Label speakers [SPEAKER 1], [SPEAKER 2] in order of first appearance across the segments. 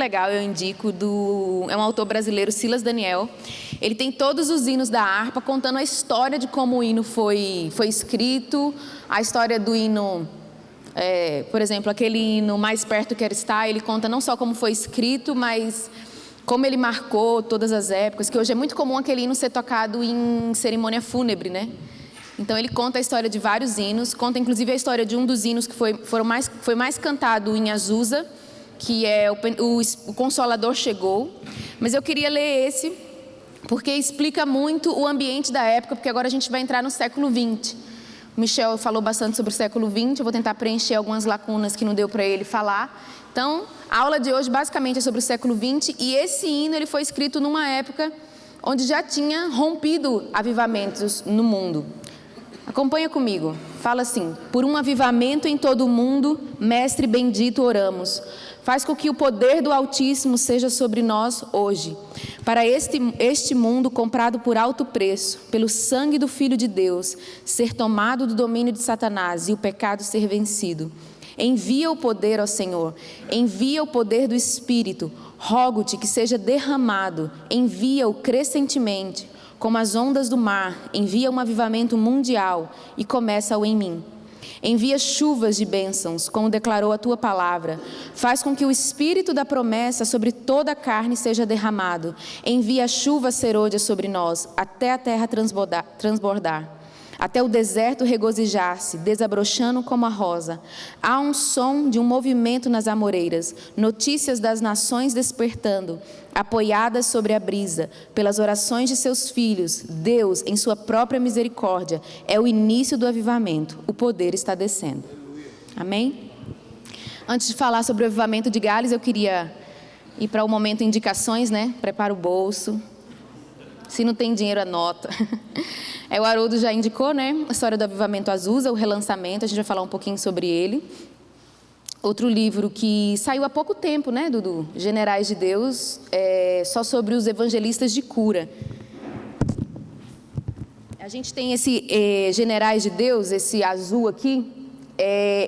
[SPEAKER 1] legal, eu indico, é um autor brasileiro, Silas Daniel. Ele tem todos os hinos da harpa, contando a história de como o hino foi escrito, a história do hino, por exemplo, aquele hino Mais Perto Quero Estar, ele conta não só como foi escrito, mas como ele marcou todas as épocas, que hoje é muito comum aquele hino ser tocado em cerimônia fúnebre, né? Então ele conta a história de vários hinos, conta inclusive a história de um dos hinos que foi mais cantado em Azusa, que é o Consolador Chegou. Mas eu queria ler esse, porque explica muito o ambiente da época, porque agora a gente vai entrar no século XX. O Michel falou bastante sobre o século XX, eu vou tentar preencher algumas lacunas que não deu para ele falar. Então, a aula de hoje basicamente é sobre o século XX, e esse hino ele foi escrito numa época onde já tinha rompido avivamentos no mundo. Acompanha comigo, fala assim: por um avivamento em todo o mundo, Mestre bendito, oramos. Faz com que o poder do Altíssimo seja sobre nós hoje, para este mundo comprado por alto preço, pelo sangue do Filho de Deus, ser tomado do domínio de Satanás e o pecado ser vencido. Envia o poder, ó Senhor, envia o poder do Espírito, rogo-te que seja derramado, envia-o crescentemente, como as ondas do mar, envia um avivamento mundial e começa-o em mim. Envia chuvas de bênçãos, como declarou a tua palavra. Faz com que o espírito da promessa sobre toda a carne seja derramado. Envia a chuva serôdia sobre nós, até a terra transbordar. Até o deserto regozijar-se, desabrochando como a rosa. Há um som de um movimento nas amoreiras, notícias das nações despertando, apoiadas sobre a brisa, pelas orações de seus filhos. Deus, em sua própria misericórdia, é o início do avivamento. O poder está descendo. Amém? Antes de falar sobre o avivamento de Gales, eu queria ir para o momento indicações, né? Prepara o bolso. Se não tem dinheiro, anota. O Haroldo já indicou, né? A história do avivamento Azusa, o relançamento. A gente vai falar um pouquinho sobre ele. Outro livro que saiu há pouco tempo, né, Dudu? Generais de Deus, só sobre os evangelistas de cura. A gente tem esse Generais de Deus, esse azul aqui.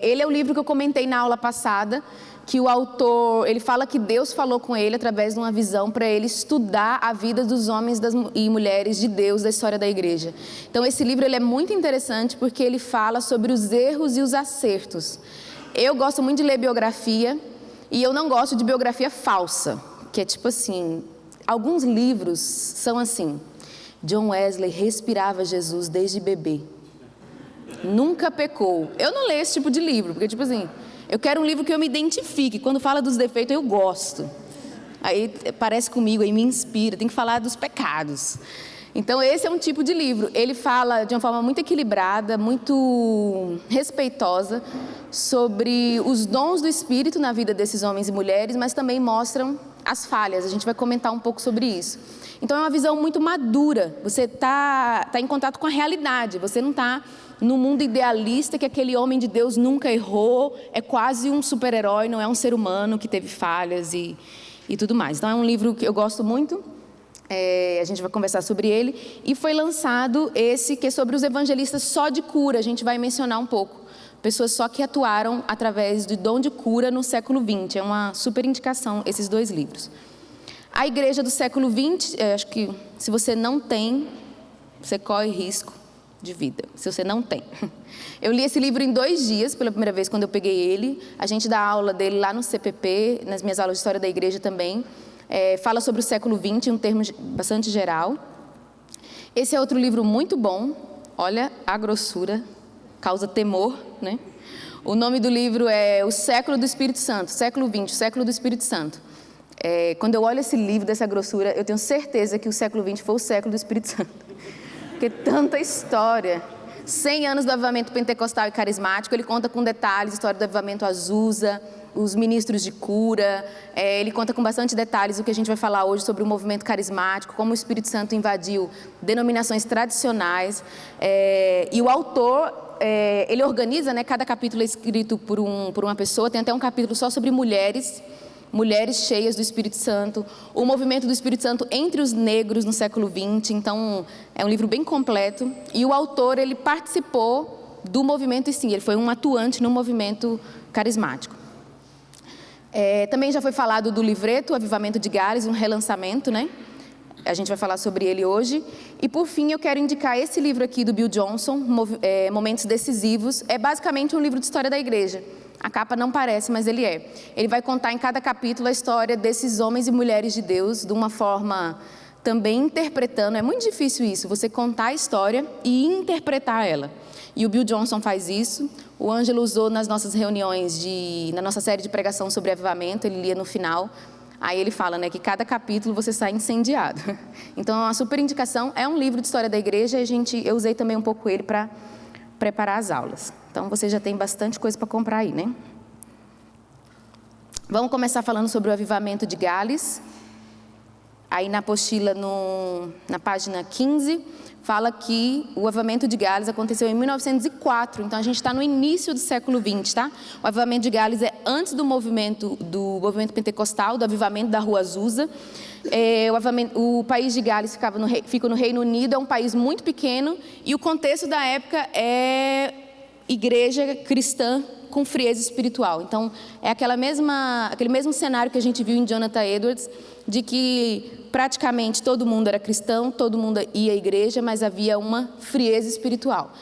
[SPEAKER 1] Ele é o livro que eu comentei na aula passada, que o autor, ele fala que Deus falou com ele através de uma visão para ele estudar a vida dos homens e mulheres de Deus da história da igreja. Então esse livro ele é muito interessante porque ele fala sobre os erros e os acertos. Eu gosto muito de ler biografia e eu não gosto de biografia falsa, que é tipo assim, alguns livros são assim: John Wesley respirava Jesus desde bebê, nunca pecou. Eu não leio esse tipo de livro, porque tipo assim, eu quero um livro que eu me identifique. Quando fala dos defeitos, eu gosto. Aí parece comigo, aí me inspira. Tem que falar dos pecados. Então, esse é um tipo de livro. Ele fala de uma forma muito equilibrada, muito respeitosa, sobre os dons do Espírito na vida desses homens e mulheres, mas também mostram as falhas. A gente vai comentar um pouco sobre isso. Então, é uma visão muito madura. Você está em contato com a realidade. Você não está no mundo idealista que aquele homem de Deus nunca errou, é quase um super-herói, não é um ser humano que teve falhas e tudo mais. Então é um livro que eu gosto muito, a gente vai conversar sobre ele, e foi lançado esse que é sobre os evangelistas só de cura, a gente vai mencionar um pouco, pessoas só que atuaram através do dom de cura no século XX, é uma super indicação esses dois livros. A igreja do século XX, acho que se você não tem, você corre risco de vida, se você não tem. Eu li esse livro em 2 dias, pela primeira vez quando eu peguei ele. A gente dá aula dele lá no CPP, nas minhas aulas de História da Igreja também. Fala sobre o século XX, em um termo bastante geral. Esse é outro livro muito bom. Olha a grossura, causa temor, né? O nome do livro é O Século do Espírito Santo, século XX, o Século do Espírito Santo. Quando eu olho esse livro dessa grossura, eu tenho certeza que o século XX foi o século do Espírito Santo. Porque tanta história, 100 anos do avivamento pentecostal e carismático, ele conta com detalhes, a história do avivamento Azusa, os ministros de cura, ele conta com bastante detalhes o que a gente vai falar hoje sobre o movimento carismático, como o Espírito Santo invadiu denominações tradicionais, e o autor, ele organiza, né, cada capítulo é escrito por uma pessoa, tem até um capítulo só sobre mulheres cheias do Espírito Santo, o movimento do Espírito Santo entre os negros no século XX, então é um livro bem completo, e o autor, ele participou do movimento, e sim, ele foi um atuante no movimento carismático. Também já foi falado do livreto, o Avivamento de Gales, um relançamento, né? A gente vai falar sobre ele hoje. E por fim, eu quero indicar esse livro aqui do Bill Johnson, Momentos Decisivos. É basicamente um livro de história da igreja. A capa não parece, mas ele é. Ele vai contar em cada capítulo a história desses homens e mulheres de Deus, de uma forma também interpretando. É muito difícil isso, você contar a história e interpretar ela. E o Bill Johnson faz isso. O Ângelo usou nas nossas reuniões, na nossa série de pregação sobre avivamento, ele lia no final. Aí ele fala, né, que cada capítulo você sai incendiado. Então, é uma super indicação. É um livro de história da igreja e eu usei também um pouco ele para preparar as aulas. Então, você já tem bastante coisa para comprar aí, né? Vamos começar falando sobre o avivamento de Gales. Aí na apostila, na página 15, fala que o avivamento de Gales aconteceu em 1904. Então, a gente está no início do século XX, tá? O avivamento de Gales é antes do movimento pentecostal, do avivamento da Rua Azusa. O país de Gales fica no Reino Unido, é um país muito pequeno. E o contexto da época é igreja cristã com frieza espiritual. Então, é aquele mesmo cenário que a gente viu em Jonathan Edwards, de que praticamente todo mundo era cristão, todo mundo ia à igreja, mas havia uma frieza espiritual.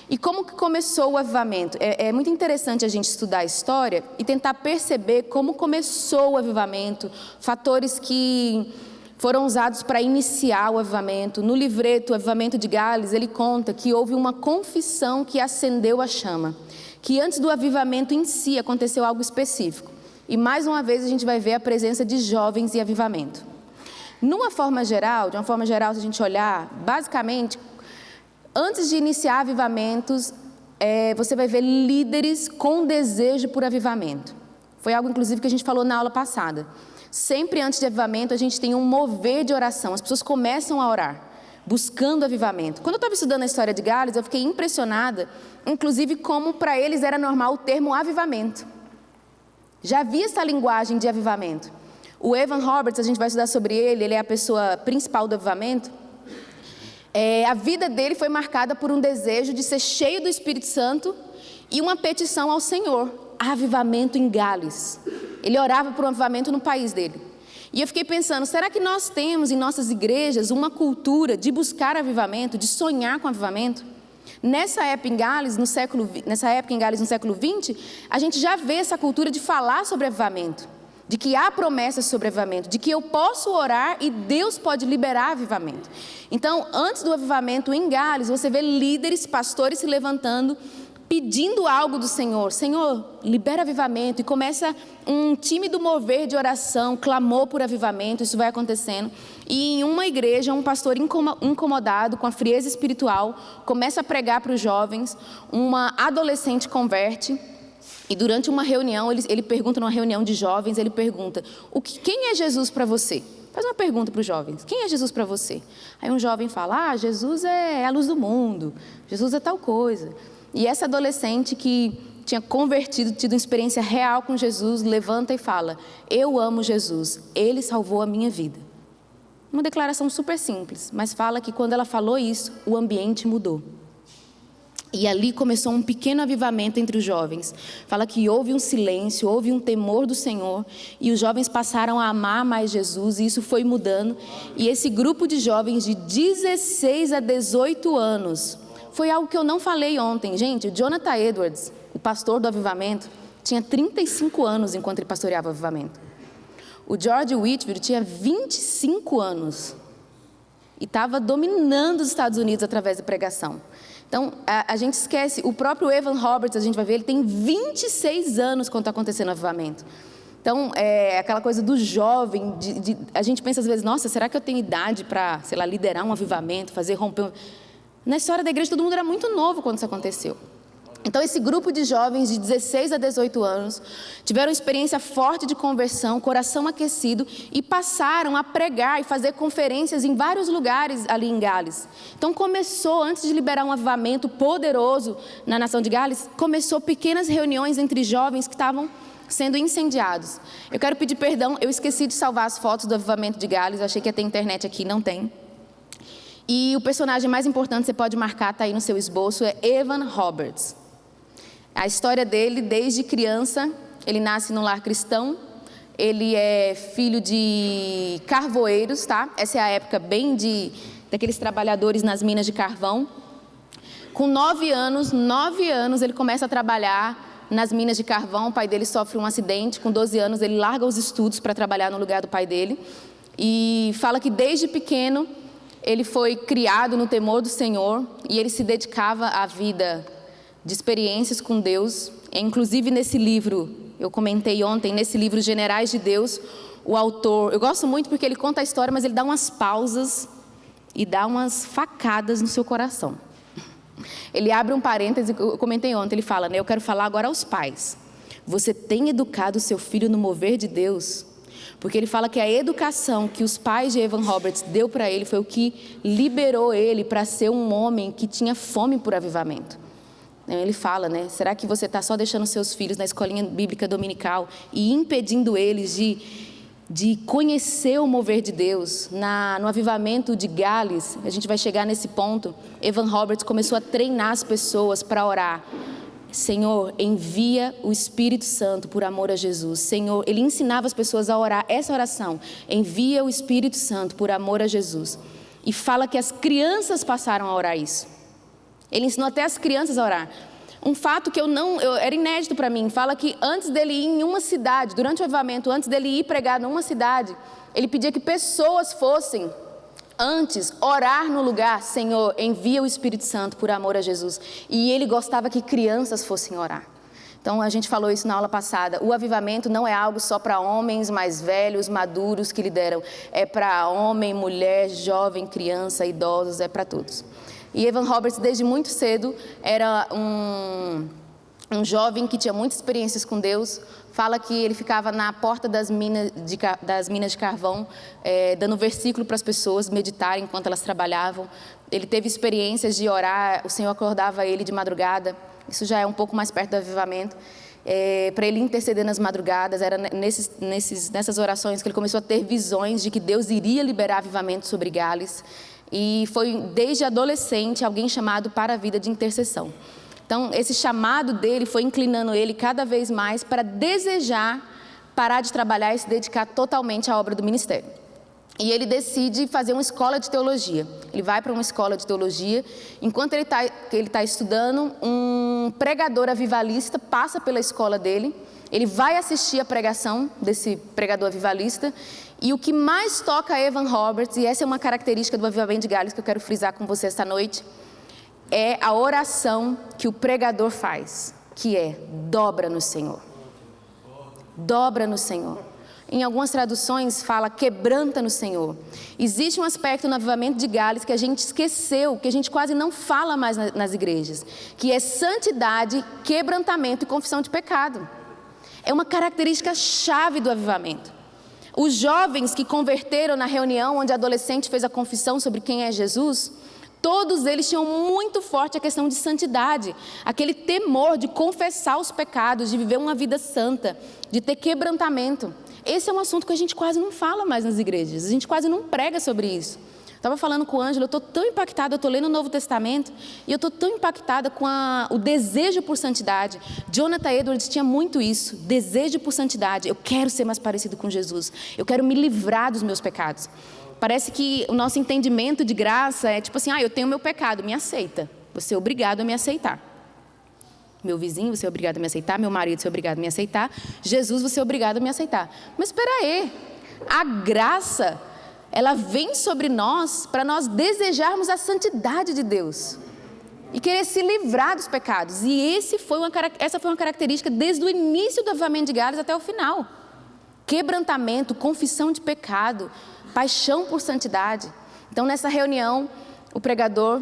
[SPEAKER 1] E como que começou o avivamento? É muito interessante a gente estudar a história e tentar perceber como começou o avivamento, fatores que foram usados para iniciar o avivamento. No livreto, o Avivamento de Gales, ele conta que houve uma confissão que acendeu a chama, que antes do avivamento em si aconteceu algo específico. E mais uma vez a gente vai ver a presença de jovens e avivamento. De uma forma geral, se a gente olhar, basicamente, antes de iniciar avivamentos, você vai ver líderes com desejo por avivamento. Foi algo, inclusive, que a gente falou na aula passada. Sempre antes de avivamento, a gente tem um mover de oração. As pessoas começam a orar, buscando avivamento. Quando eu estava estudando a história de Gales, eu fiquei impressionada, inclusive, como para eles era normal o termo avivamento. Já havia essa linguagem de avivamento. O Evan Roberts, a gente vai estudar sobre ele é a pessoa principal do avivamento. A vida dele foi marcada por um desejo de ser cheio do Espírito Santo e uma petição ao Senhor, avivamento em Gales. Ele orava por um avivamento no país dele. E eu fiquei pensando, será que nós temos em nossas igrejas uma cultura de buscar avivamento, de sonhar com avivamento? Nessa época em Gales, no século XX, a gente já vê essa cultura de falar sobre avivamento, de que há promessas sobre avivamento, de que eu posso orar e Deus pode liberar avivamento. Então, antes do avivamento em Gales, você vê líderes, pastores se levantando, pedindo algo do Senhor. Senhor, libera avivamento. E começa um tímido mover de oração, clamor por avivamento, isso vai acontecendo. E em uma igreja, um pastor incomodado com a frieza espiritual, começa a pregar para os jovens, uma adolescente converte. E durante uma reunião, ele pergunta, numa reunião de jovens, ele pergunta, quem é Jesus para você? Faz uma pergunta para os jovens, quem é Jesus para você? Aí um jovem fala, Jesus é a luz do mundo, Jesus é tal coisa. E essa adolescente que tinha convertido, tido uma experiência real com Jesus, levanta e fala, eu amo Jesus, Ele salvou a minha vida. Uma declaração super simples, mas fala que quando ela falou isso, o ambiente mudou. E ali começou um pequeno avivamento entre os jovens. Fala que houve um silêncio, houve um temor do Senhor, e os jovens passaram a amar mais Jesus, e isso foi mudando. E esse grupo de jovens de 16 a 18 anos, foi algo que eu não falei ontem. Gente, o Jonathan Edwards, o pastor do avivamento, tinha 35 anos enquanto ele pastoreava o avivamento. O George Whitefield tinha 25 anos e estava dominando os Estados Unidos através da pregação. Então, a gente esquece, o próprio Evan Roberts, a gente vai ver, ele tem 26 anos quando está acontecendo o avivamento. Então, aquela coisa do jovem, a gente pensa às vezes, nossa, será que eu tenho idade para, liderar um avivamento, fazer romper... Na história da igreja, todo mundo era muito novo quando isso aconteceu. Então, esse grupo de jovens de 16 a 18 anos tiveram experiência forte de conversão, coração aquecido, e passaram a pregar e fazer conferências em vários lugares ali em Gales. Então, começou, antes de liberar um avivamento poderoso na nação de Gales, começou pequenas reuniões entre jovens que estavam sendo incendiados. Eu quero pedir perdão, eu esqueci de salvar as fotos do avivamento de Gales, eu achei que ia ter internet aqui, não tem. E o personagem mais importante, você pode marcar, está aí no seu esboço, é Evan Roberts. A história dele, desde criança, ele nasce num lar cristão, Ele é filho de carvoeiros, tá? Essa é a época bem daqueles trabalhadores nas minas de carvão. Com 9 anos ele começa a trabalhar nas minas de carvão. O pai dele sofre um acidente. Com 12 anos ele larga os estudos para trabalhar no lugar do pai dele. E fala que desde pequeno ele foi criado no temor do Senhor e ele se dedicava à vida de experiências com Deus. Inclusive nesse livro, eu comentei ontem, nesse livro Generais de Deus, o autor, eu gosto muito porque ele conta a história, mas ele dá umas pausas e dá umas facadas no seu coração. Ele abre um parêntese, eu comentei ontem, ele fala, né, eu quero falar agora aos pais. Você tem educado o seu filho no mover de Deus? Porque ele fala que a educação que os pais de Evan Roberts deu para ele foi o que liberou ele para ser um homem que tinha fome por avivamento. Ele fala, né? Será que você está só deixando seus filhos na escolinha bíblica dominical e impedindo eles de conhecer o mover de Deus? No avivamento de Gales, a gente vai chegar nesse ponto, Evan Roberts começou a treinar as pessoas para orar. Senhor, envia o Espírito Santo por amor a Jesus. Senhor, ele ensinava as pessoas a orar essa oração. Envia o Espírito Santo por amor a Jesus. E fala que as crianças passaram a orar isso. Ele ensinou até as crianças a orar. Um fato que era inédito para mim. Fala que antes dele ir em uma cidade, durante o avivamento, antes dele ir pregar numa cidade, ele pedia que pessoas fossem antes orar no lugar, Senhor, envia o Espírito Santo por amor a Jesus. E ele gostava que crianças fossem orar. Então a gente falou isso na aula passada. O avivamento não é algo só para homens mais velhos, maduros que lideram. É para homem, mulher, jovem, criança, idosos, é para todos. E Evan Roberts, desde muito cedo, era um jovem que tinha muitas experiências com Deus. Fala que ele ficava na porta das minas de carvão, dando versículo para as pessoas meditarem enquanto elas trabalhavam. Ele teve experiências de orar, o Senhor acordava ele de madrugada. Isso já é um pouco mais perto do avivamento. Para ele interceder nas madrugadas, era nessas orações que ele começou a ter visões de que Deus iria liberar avivamento sobre Gales. E foi desde adolescente alguém chamado para a vida de intercessão. Então, esse chamado dele foi inclinando ele cada vez mais para desejar parar de trabalhar e se dedicar totalmente à obra do ministério. E ele decide fazer uma escola de teologia. Ele vai para uma escola de teologia. Enquanto ele está estudando, um pregador avivalista passa pela escola dele. Ele vai assistir a pregação desse pregador avivalista. E o que mais toca a Evan Roberts, e essa é uma característica do avivamento de Gales que eu quero frisar com você esta noite, é a oração que o pregador faz, que é dobra no Senhor. Dobra no Senhor. Em algumas traduções fala quebranta no Senhor. Existe um aspecto no avivamento de Gales que a gente esqueceu, que a gente quase não fala mais nas igrejas, que é santidade, quebrantamento e confissão de pecado. É uma característica chave do avivamento. Os jovens que converteram na reunião onde a adolescente fez a confissão sobre quem é Jesus, todos eles tinham muito forte a questão de santidade, aquele temor de confessar os pecados, de viver uma vida santa, de ter quebrantamento. Esse é um assunto que a gente quase não fala mais nas igrejas, a gente quase não prega sobre isso. Estava falando com o Ângelo, eu estou tão impactada, eu estou lendo o Novo Testamento e eu estou tão impactada com o desejo por santidade. Jonathan Edwards tinha muito isso, desejo por santidade. Eu quero ser mais parecido com Jesus, eu quero me livrar dos meus pecados. Parece que o nosso entendimento de graça é tipo assim, eu tenho meu pecado, me aceita. Você é obrigado a me aceitar. Meu vizinho, você é obrigado a me aceitar. Meu marido, você é obrigado a me aceitar. Jesus, você é obrigado a me aceitar. Mas espera aí, a graça, ela vem sobre nós para nós desejarmos a santidade de Deus e querer se livrar dos pecados. E essa foi uma característica desde o início do avivamento de Gales até o final. Quebrantamento, confissão de pecado, paixão por santidade. Então, nessa reunião, o pregador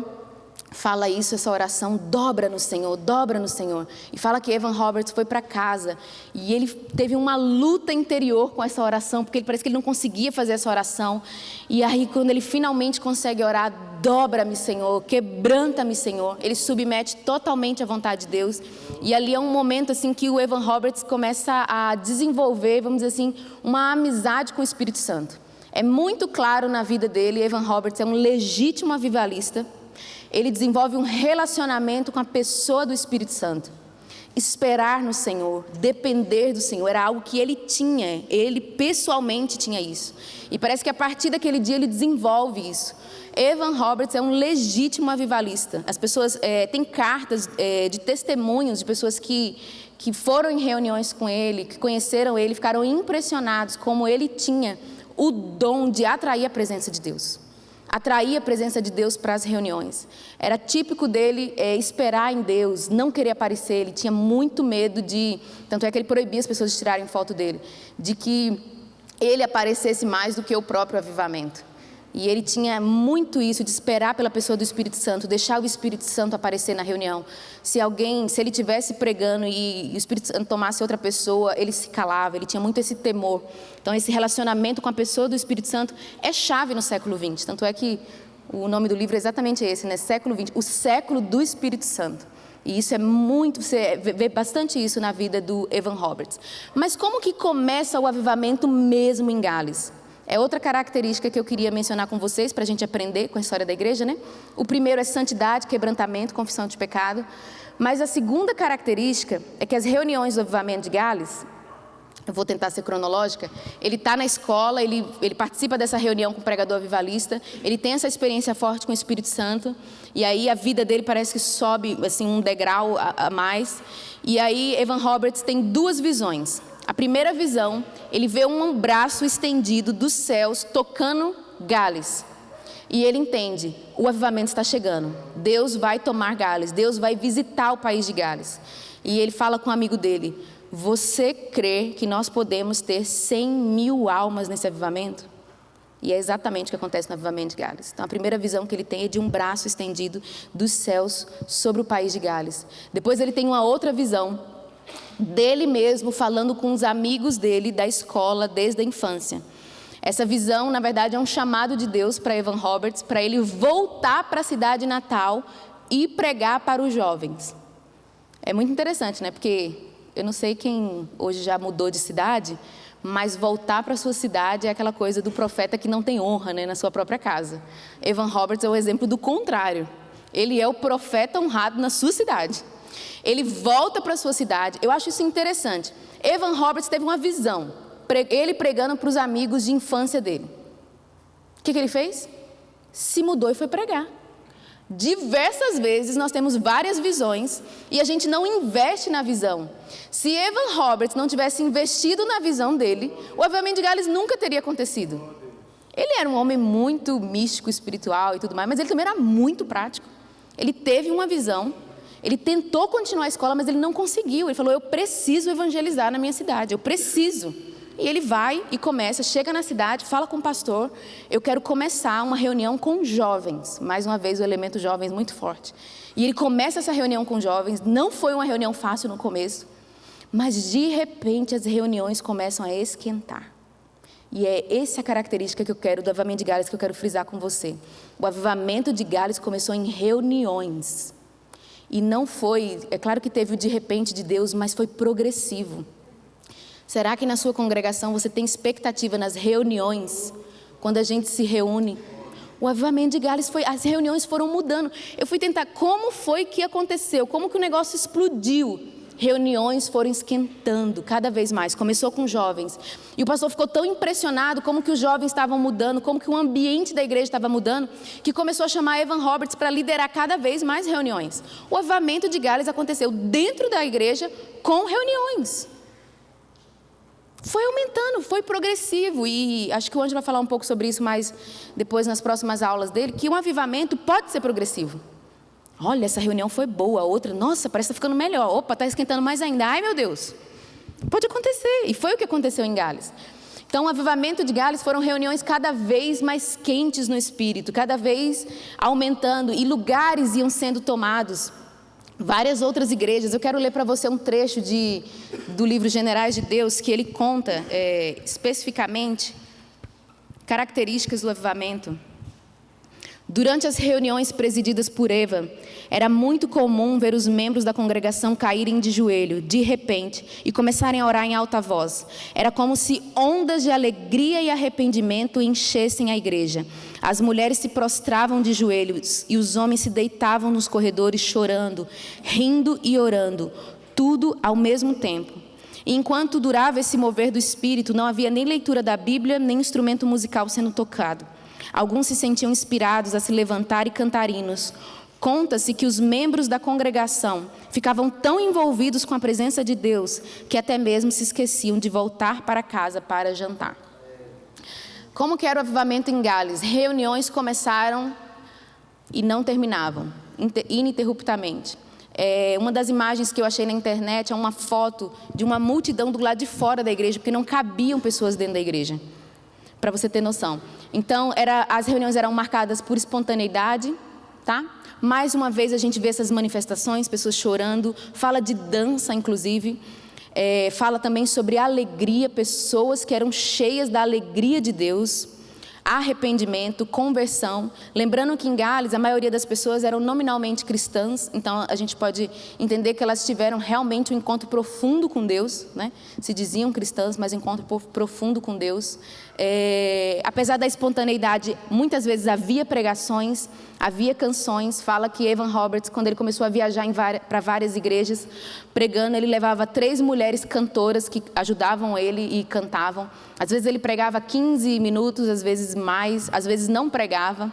[SPEAKER 1] fala isso, essa oração, dobra no Senhor, dobra no Senhor. E fala que Evan Roberts foi para casa e ele teve uma luta interior com essa oração, porque parece que ele não conseguia fazer essa oração. E aí, quando ele finalmente consegue orar, dobra-me, Senhor, quebranta-me, Senhor, ele submete totalmente à vontade de Deus. E ali é um momento assim que o Evan Roberts começa a desenvolver, vamos dizer assim, uma amizade com o Espírito Santo. É muito claro na vida dele, Evan Roberts é um legítimo avivalista. Ele desenvolve um relacionamento com a pessoa do Espírito Santo. esperar no Senhor, depender do Senhor, era algo que ele tinha, ele pessoalmente tinha isso. E parece que a partir daquele dia ele desenvolve isso. Evan Roberts é um legítimo avivalista. As pessoas têm cartas de testemunhos de pessoas que foram em reuniões com ele, que conheceram ele, ficaram impressionados como ele tinha o dom de atrair a presença de Deus. Atrair a presença de Deus para as reuniões. Era típico dele esperar em Deus, não querer aparecer. Ele tinha muito medo tanto é que ele proibia as pessoas de tirarem foto dele, de que ele aparecesse mais do que o próprio avivamento. E ele tinha muito isso de esperar pela pessoa do Espírito Santo, deixar o Espírito Santo aparecer na reunião. Se ele estivesse pregando e o Espírito Santo tomasse outra pessoa, ele se calava, ele tinha muito esse temor. Então esse relacionamento com a pessoa do Espírito Santo é chave no século XX. Tanto é que o nome do livro é exatamente esse, né? Século XX, o século do Espírito Santo. E isso é muito, você vê bastante isso na vida do Evan Roberts. Mas como que começa o avivamento mesmo em Gales? É outra característica que eu queria mencionar com vocês, para a gente aprender com a história da igreja, né? O primeiro é santidade, quebrantamento, confissão de pecado. Mas a segunda característica é que as reuniões do avivamento de Gales, eu vou tentar ser cronológica, ele está na escola, ele participa dessa reunião com o pregador avivalista, ele tem essa experiência forte com o Espírito Santo, e aí a vida dele parece que sobe assim, um degrau a mais. E aí Evan Roberts tem duas visões. A primeira visão, ele vê um braço estendido dos céus tocando Gales. E ele entende, o avivamento está chegando. Deus vai tomar Gales, Deus vai visitar o país de Gales. E ele fala com um amigo dele, você crê que nós podemos ter 100.000 almas nesse avivamento? E é exatamente o que acontece no avivamento de Gales. Então a primeira visão que ele tem é de um braço estendido dos céus sobre o país de Gales. Depois ele tem uma outra visão, dele mesmo falando com os amigos dele da escola desde a infância. Essa visão, na verdade, é um chamado de Deus para Evan Roberts, para ele voltar para a cidade natal e pregar para os jovens. É muito interessante, né? Porque eu não sei quem hoje já mudou de cidade, mas voltar para a sua cidade é aquela coisa do profeta que não tem honra, né, na sua própria casa. Evan Roberts é o exemplo do contrário. Ele é o profeta honrado na sua cidade. Ele volta para a sua cidade. Eu acho isso interessante. Evan Roberts teve uma visão, ele pregando para os amigos de infância dele. O que ele fez? Se mudou e foi pregar. Diversas vezes nós temos várias visões e a gente não investe na visão. Se Evan Roberts não tivesse investido na visão dele, o avivamento de Gales nunca teria acontecido. Ele era um homem muito místico, espiritual e tudo mais, mas ele também era muito prático. Ele teve uma visão. Ele tentou continuar a escola, mas ele não conseguiu. Ele falou, eu preciso evangelizar na minha cidade, eu preciso. E ele vai e começa, chega na cidade, fala com o pastor, eu quero começar uma reunião com jovens. Mais uma vez o elemento jovens muito forte. E ele começa essa reunião com jovens, não foi uma reunião fácil no começo, mas de repente as reuniões começam a esquentar. E é essa a característica que eu quero do avivamento de Gales, que eu quero frisar com você. O avivamento de Gales começou em reuniões. E não foi, é claro que teve o de repente de Deus, mas foi progressivo. Será que na sua congregação você tem expectativa nas reuniões, quando a gente se reúne? O avivamento de Gales as reuniões foram mudando. Eu fui tentar, como foi que aconteceu? Como que o negócio explodiu? Reuniões foram esquentando cada vez mais. Começou com jovens. E o pastor ficou tão impressionado como que os jovens estavam mudando, como que o ambiente da igreja estava mudando, que começou a chamar Evan Roberts para liderar cada vez mais reuniões. O avivamento de Gales aconteceu dentro da igreja com reuniões. Foi aumentando, foi progressivo. E acho que o Ângelo vai falar um pouco sobre isso mais depois nas próximas aulas dele, que um avivamento pode ser progressivo. Olha, essa reunião foi boa, a outra, nossa, parece que está ficando melhor. Opa, está esquentando mais ainda. Ai, meu Deus. Pode acontecer. E foi o que aconteceu em Gales. Então, o avivamento de Gales foram reuniões cada vez mais quentes no espírito, cada vez aumentando, e lugares iam sendo tomados. Várias outras igrejas. Eu quero ler para você um trecho do livro Generais de Deus, que ele conta especificamente características do avivamento. Durante as reuniões presididas por Evan, era muito comum ver os membros da congregação caírem de joelho, de repente, e começarem a orar em alta voz. Era como se ondas de alegria e arrependimento enchessem a igreja. As mulheres se prostravam de joelhos e os homens se deitavam nos corredores chorando, rindo e orando. tudo ao mesmo tempo. E enquanto durava esse mover do Espírito, não havia nem leitura da Bíblia, nem instrumento musical sendo tocado. Alguns se sentiam inspirados a se levantar e cantar hinos. Conta-se que os membros da congregação ficavam tão envolvidos com a presença de Deus que até mesmo se esqueciam de voltar para casa para jantar. Como que era o avivamento em Gales? Reuniões começaram e não terminavam, ininterruptamente. Uma das imagens que eu achei na internet é uma foto de uma multidão do lado de fora da igreja, porque não cabiam pessoas dentro da igreja, para você ter noção. Então, as reuniões eram marcadas por espontaneidade, tá? Mais uma vez a gente vê essas manifestações, pessoas chorando, fala de dança, inclusive. Fala também sobre alegria, pessoas que eram cheias da alegria de Deus, arrependimento, conversão. Lembrando que em Gales a maioria das pessoas eram nominalmente cristãs, então a gente pode entender que elas tiveram realmente um encontro profundo com Deus, né? Se diziam cristãs, mas encontro profundo com Deus. Apesar da espontaneidade, muitas vezes havia pregações, havia canções. Fala que Evan Roberts, quando ele começou a viajar para várias igrejas pregando, ele levava 3 mulheres cantoras que ajudavam ele e cantavam. Às vezes ele pregava 15 minutos, às vezes mais, às vezes não pregava,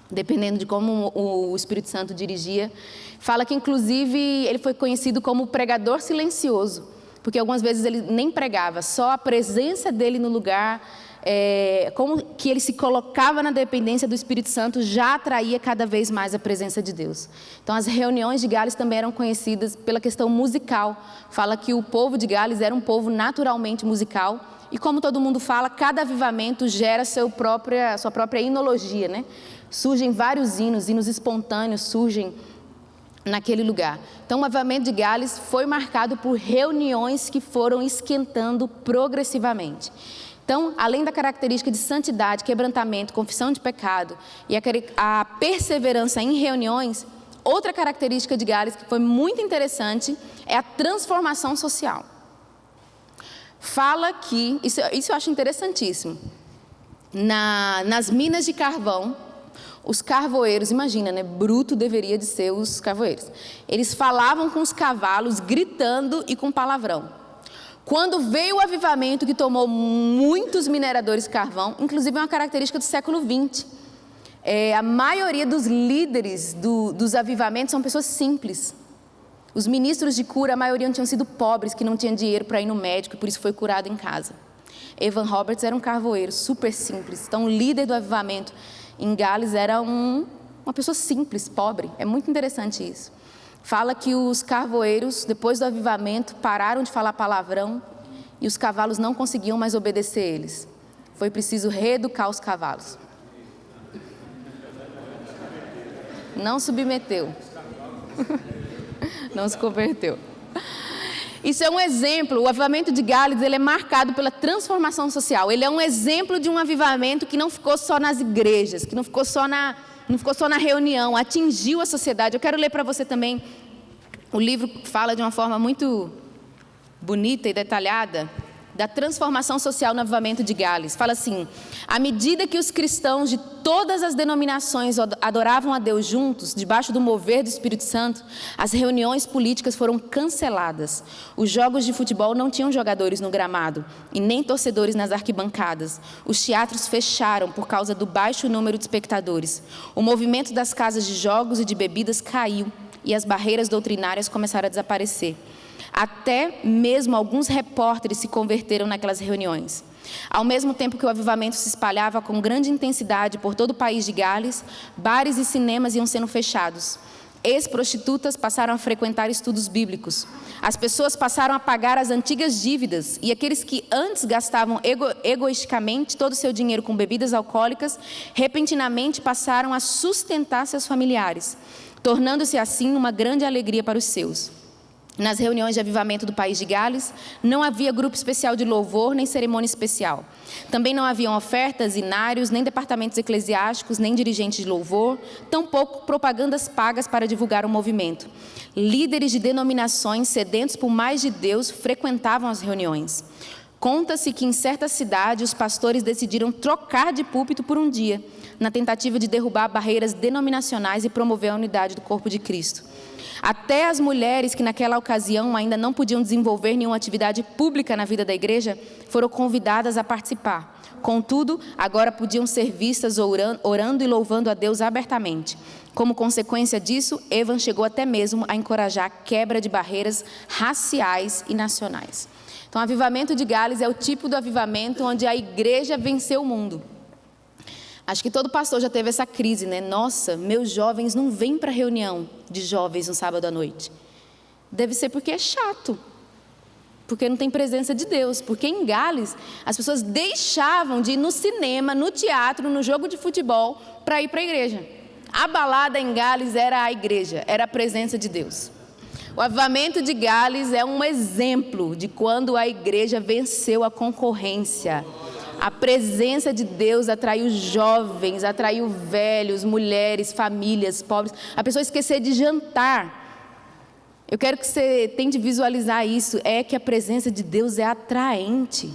[SPEAKER 1] dependendo de como o Espírito Santo dirigia. Fala que inclusive ele foi conhecido como pregador silencioso, porque algumas vezes ele nem pregava, só a presença dele no lugar, como que ele se colocava na dependência do Espírito Santo, já atraía cada vez mais a presença de Deus. Então as reuniões de Gales também eram conhecidas pela questão musical. Fala que o povo de Gales era um povo naturalmente musical, e como todo mundo fala, cada avivamento gera sua própria hinologia, né? Surgem vários hinos espontâneos surgem naquele lugar. Então o avivamento de Gales foi marcado por reuniões que foram esquentando progressivamente. Então, além da característica de santidade, quebrantamento, confissão de pecado e a perseverança em reuniões, outra característica de Gales que foi muito interessante é a transformação social. Fala que, isso eu acho interessantíssimo, nas minas de carvão, os carvoeiros, imagina, né? Bruto deveria de ser os carvoeiros. Eles falavam com os cavalos, gritando e com palavrão. Quando veio o avivamento que tomou muitos mineradores de carvão, inclusive é uma característica do século XX, a maioria dos líderes dos avivamentos são pessoas simples. Os ministros de cura, a maioria tinham sido pobres, que não tinham dinheiro para ir no médico, e por isso foi curado em casa. Evan Roberts era um carvoeiro, super simples. Então o líder do avivamento em Gales era uma pessoa simples, pobre. É muito interessante isso. Fala que os carvoeiros, depois do avivamento, pararam de falar palavrão e os cavalos não conseguiam mais obedecer eles. Foi preciso reeducar os cavalos. Não submeteu. Não se converteu. Isso é um exemplo. O avivamento de Gales, ele é marcado pela transformação social. Ele é um exemplo de um avivamento que não ficou só nas igrejas, que não ficou só na reunião, atingiu a sociedade. Eu quero ler para você também, o livro fala de uma forma muito bonita e detalhada da transformação social no avivamento de Gales. Fala assim: à medida que os cristãos de todas as denominações adoravam a Deus juntos, debaixo do mover do Espírito Santo, as reuniões políticas foram canceladas. Os jogos de futebol não tinham jogadores no gramado e nem torcedores nas arquibancadas. Os teatros fecharam por causa do baixo número de espectadores. O movimento das casas de jogos e de bebidas caiu e as barreiras doutrinárias começaram a desaparecer. Até mesmo alguns repórteres se converteram naquelas reuniões. Ao mesmo tempo que o avivamento se espalhava com grande intensidade por todo o país de Gales, bares e cinemas iam sendo fechados. Ex-prostitutas passaram a frequentar estudos bíblicos. As pessoas passaram a pagar as antigas dívidas e aqueles que antes gastavam egoisticamente todo o seu dinheiro com bebidas alcoólicas, repentinamente passaram a sustentar seus familiares, tornando-se assim uma grande alegria para os seus. Nas reuniões de avivamento do país de Gales, não havia grupo especial de louvor, nem cerimônia especial. Também não haviam ofertas, inários, nem departamentos eclesiásticos, nem dirigentes de louvor, tampouco propagandas pagas para divulgar o movimento. Líderes de denominações sedentos por mais de Deus frequentavam as reuniões. Conta-se que em certa cidade os pastores decidiram trocar de púlpito por um dia, na tentativa de derrubar barreiras denominacionais e promover a unidade do corpo de Cristo. Até as mulheres que naquela ocasião ainda não podiam desenvolver nenhuma atividade pública na vida da igreja, foram convidadas a participar. Contudo, agora podiam ser vistas orando e louvando a Deus abertamente. Como consequência disso, Evan chegou até mesmo a encorajar a quebra de barreiras raciais e nacionais. Então, o avivamento de Gales é o tipo do avivamento onde a igreja venceu o mundo. Acho que todo pastor já teve essa crise, né? Nossa, meus jovens não vêm para a reunião de jovens no sábado à noite. Deve ser porque é chato, porque não tem presença de Deus. Porque em Gales, as pessoas deixavam de ir no cinema, no teatro, no jogo de futebol, para ir para a igreja. A balada em Gales era a igreja, era a presença de Deus. O avivamento de Gales é um exemplo de quando a igreja venceu a concorrência. A presença de Deus atraiu jovens, atraiu velhos, mulheres, famílias, pobres. A pessoa esquecer de jantar. Eu quero que você tente visualizar isso. É que a presença de Deus é atraente.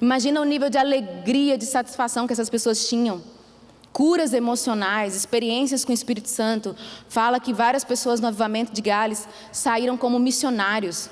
[SPEAKER 1] Imagina o nível de alegria, de satisfação que essas pessoas tinham. Curas emocionais, experiências com o Espírito Santo. Fala que várias pessoas no avivamento de Gales saíram como missionários.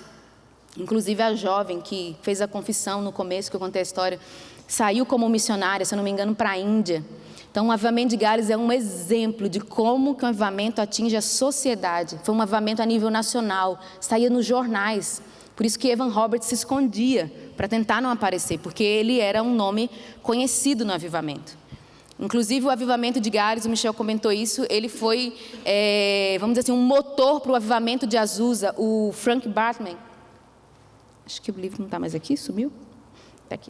[SPEAKER 1] Inclusive a jovem que fez a confissão no começo, que eu contei a história, saiu como missionária, se eu não me engano, para a Índia. Então o avivamento de Gales é um exemplo de como que um avivamento atinge a sociedade. Foi um avivamento a nível nacional, saía nos jornais. Por isso que Evan Roberts se escondia, para tentar não aparecer, porque ele era um nome conhecido no avivamento. Inclusive o avivamento de Gales, o Michel comentou isso, ele foi, vamos dizer assim, um motor para o avivamento de Azusa. O Frank Bartman, acho que o livro não está mais aqui, sumiu? Está aqui.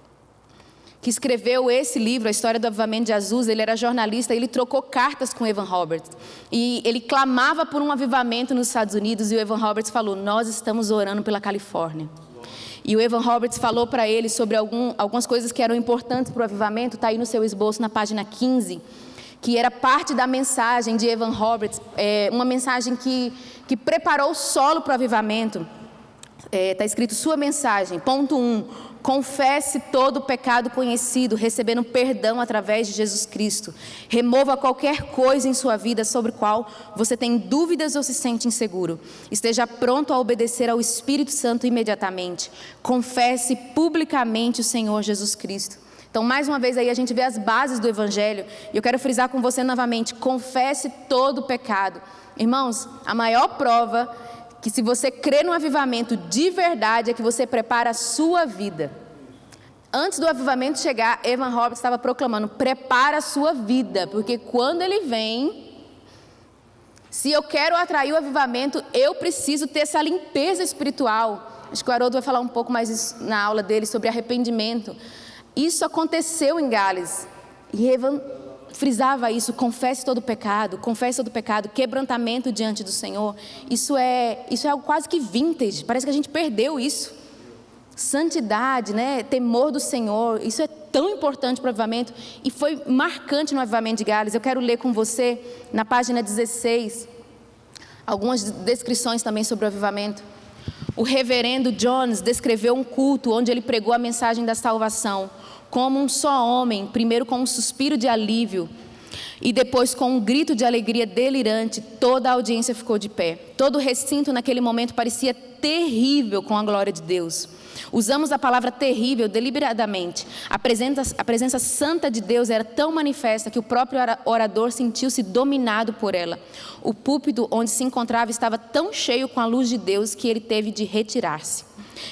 [SPEAKER 1] Que escreveu esse livro, A História do Avivamento de Azusa. Ele era jornalista, ele trocou cartas com Evan Roberts. E ele clamava por um avivamento nos Estados Unidos, e o Evan Roberts falou: nós estamos orando pela Califórnia. E o Evan Roberts falou para ele sobre algumas coisas que eram importantes para o avivamento. Está aí no seu esboço, na página 15, que era parte da mensagem de Evan Roberts, uma mensagem que preparou o solo para o avivamento. Está escrito: sua mensagem, ponto 1, confesse todo o pecado conhecido, recebendo perdão através de Jesus Cristo. Remova qualquer coisa em sua vida sobre a qual você tem dúvidas ou se sente inseguro. Esteja pronto a obedecer ao Espírito Santo imediatamente. Confesse publicamente o Senhor Jesus Cristo. Então, mais uma vez aí a gente vê as bases do Evangelho. E eu quero frisar com você novamente: confesse todo o pecado. Irmãos, a maior prova que se você crê no avivamento de verdade é que você prepara a sua vida. Antes do avivamento chegar, Evan Roberts estava proclamando: prepara a sua vida, porque quando ele vem, se eu quero atrair o avivamento, eu preciso ter essa limpeza espiritual. Acho que o Haroldo vai falar um pouco mais isso na aula dele sobre arrependimento. Isso aconteceu em Gales, e Evan frisava isso: confesse todo o pecado, quebrantamento diante do Senhor. Isso é algo quase que vintage, parece que a gente perdeu isso. Santidade, né? Temor do Senhor, isso é tão importante para o avivamento, e foi marcante no avivamento de Gales. Eu quero ler com você, na página 16, algumas descrições também sobre o avivamento. O reverendo Jones descreveu um culto onde ele pregou a mensagem da salvação, como um só homem, primeiro com um suspiro de alívio e depois com um grito de alegria delirante. Toda a audiência ficou de pé. Todo o recinto naquele momento parecia terrível com a glória de Deus. Usamos a palavra terrível deliberadamente. A presença santa de Deus era tão manifesta que o próprio orador sentiu-se dominado por ela. O púlpito onde se encontrava estava tão cheio com a luz de Deus que ele teve de retirar-se.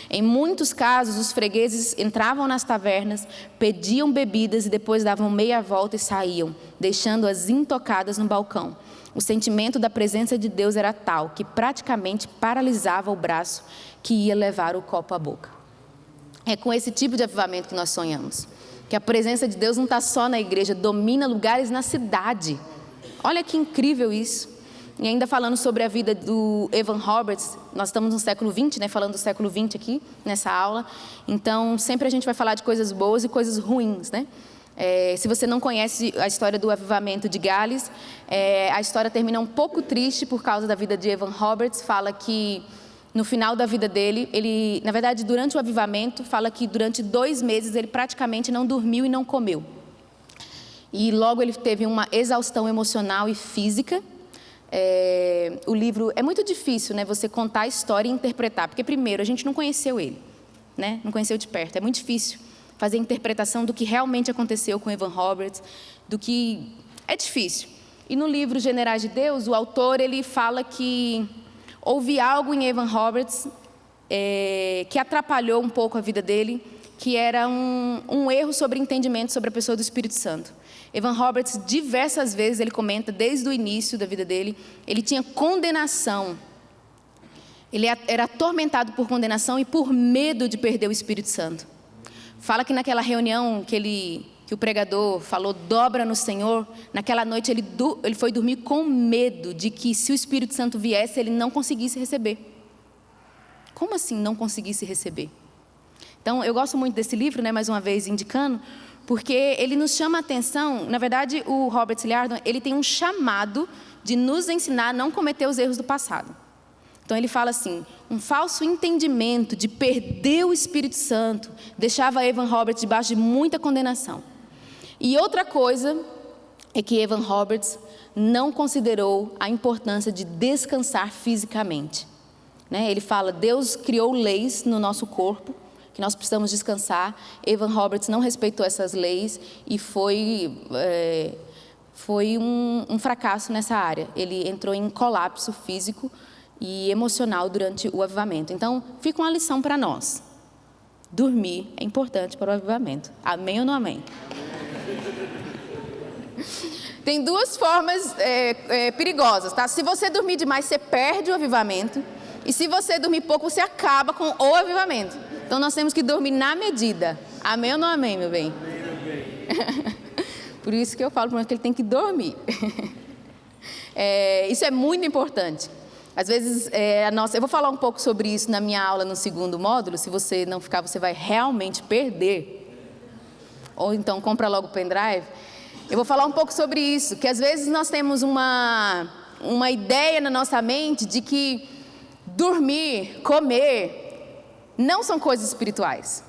[SPEAKER 1] Em muitos casos, os fregueses entravam nas tavernas, pediam bebidas e depois davam meia volta e saíam, deixando-as intocadas no balcão. O sentimento da presença de Deus era tal que praticamente paralisava o braço que ia levar o copo à boca. É com esse tipo de avivamento que nós sonhamos. Que a presença de Deus não está só na igreja, domina lugares na cidade. Olha que incrível isso. E ainda falando sobre a vida do Evan Roberts, nós estamos no século 20, né, falando do século 20 aqui, nessa aula. Então, sempre a gente vai falar de coisas boas e coisas ruins, né? Se você não conhece a história do avivamento de Gales, a história termina um pouco triste por causa da vida de Evan Roberts. Fala que no final da vida dele, ele, na verdade, durante o avivamento, fala que durante 2 meses ele praticamente não dormiu e não comeu. E logo ele teve uma exaustão emocional e física. O livro, é muito difícil, né, você contar a história e interpretar, porque primeiro, a gente não conheceu ele, né, não conheceu de perto. É muito difícil fazer a interpretação do que realmente aconteceu com Evan Roberts, é difícil. E no livro Generais de Deus, o autor, ele fala que houve algo em Evan Roberts que atrapalhou um pouco a vida dele, que era um erro sobre entendimento sobre a pessoa do Espírito Santo. Evan Roberts, diversas vezes, ele comenta, desde o início da vida dele, ele tinha condenação. Ele era atormentado por condenação e por medo de perder o Espírito Santo. Fala que naquela reunião que o pregador falou, dobra no Senhor, naquela noite ele foi dormir com medo de que, se o Espírito Santo viesse, ele não conseguisse receber. Como assim não conseguisse receber? Então, eu gosto muito desse livro, né, mais uma vez indicando, porque ele nos chama a atenção. Na verdade, o Robert Liardon, ele tem um chamado de nos ensinar a não cometer os erros do passado. Então ele fala assim, um falso entendimento de perder o Espírito Santo deixava Evan Roberts debaixo de muita condenação. E outra coisa é que Evan Roberts não considerou a importância de descansar fisicamente. Né? Ele fala, Deus criou leis no nosso corpo, que nós precisamos descansar. Evan Roberts não respeitou essas leis e foi um fracasso nessa área. Ele entrou em colapso físico e emocional durante o avivamento. Então, fica uma lição para nós. Dormir é importante para o avivamento. Amém ou não amém? Tem 2 formas perigosas, tá? Se você dormir demais, você perde o avivamento. E se você dormir pouco, você acaba com o avivamento. Então, nós temos que dormir na medida. Amém ou não amém, meu bem? Por isso que eu falo para ele que ele tem que dormir. Isso é muito importante. Às vezes, eu vou falar um pouco sobre isso na minha aula no 2º módulo. Se você não ficar, você vai realmente perder. Ou então, compra logo o pendrive. Eu vou falar um pouco sobre isso, que às vezes nós temos uma ideia na nossa mente de que dormir, comer, não são coisas espirituais.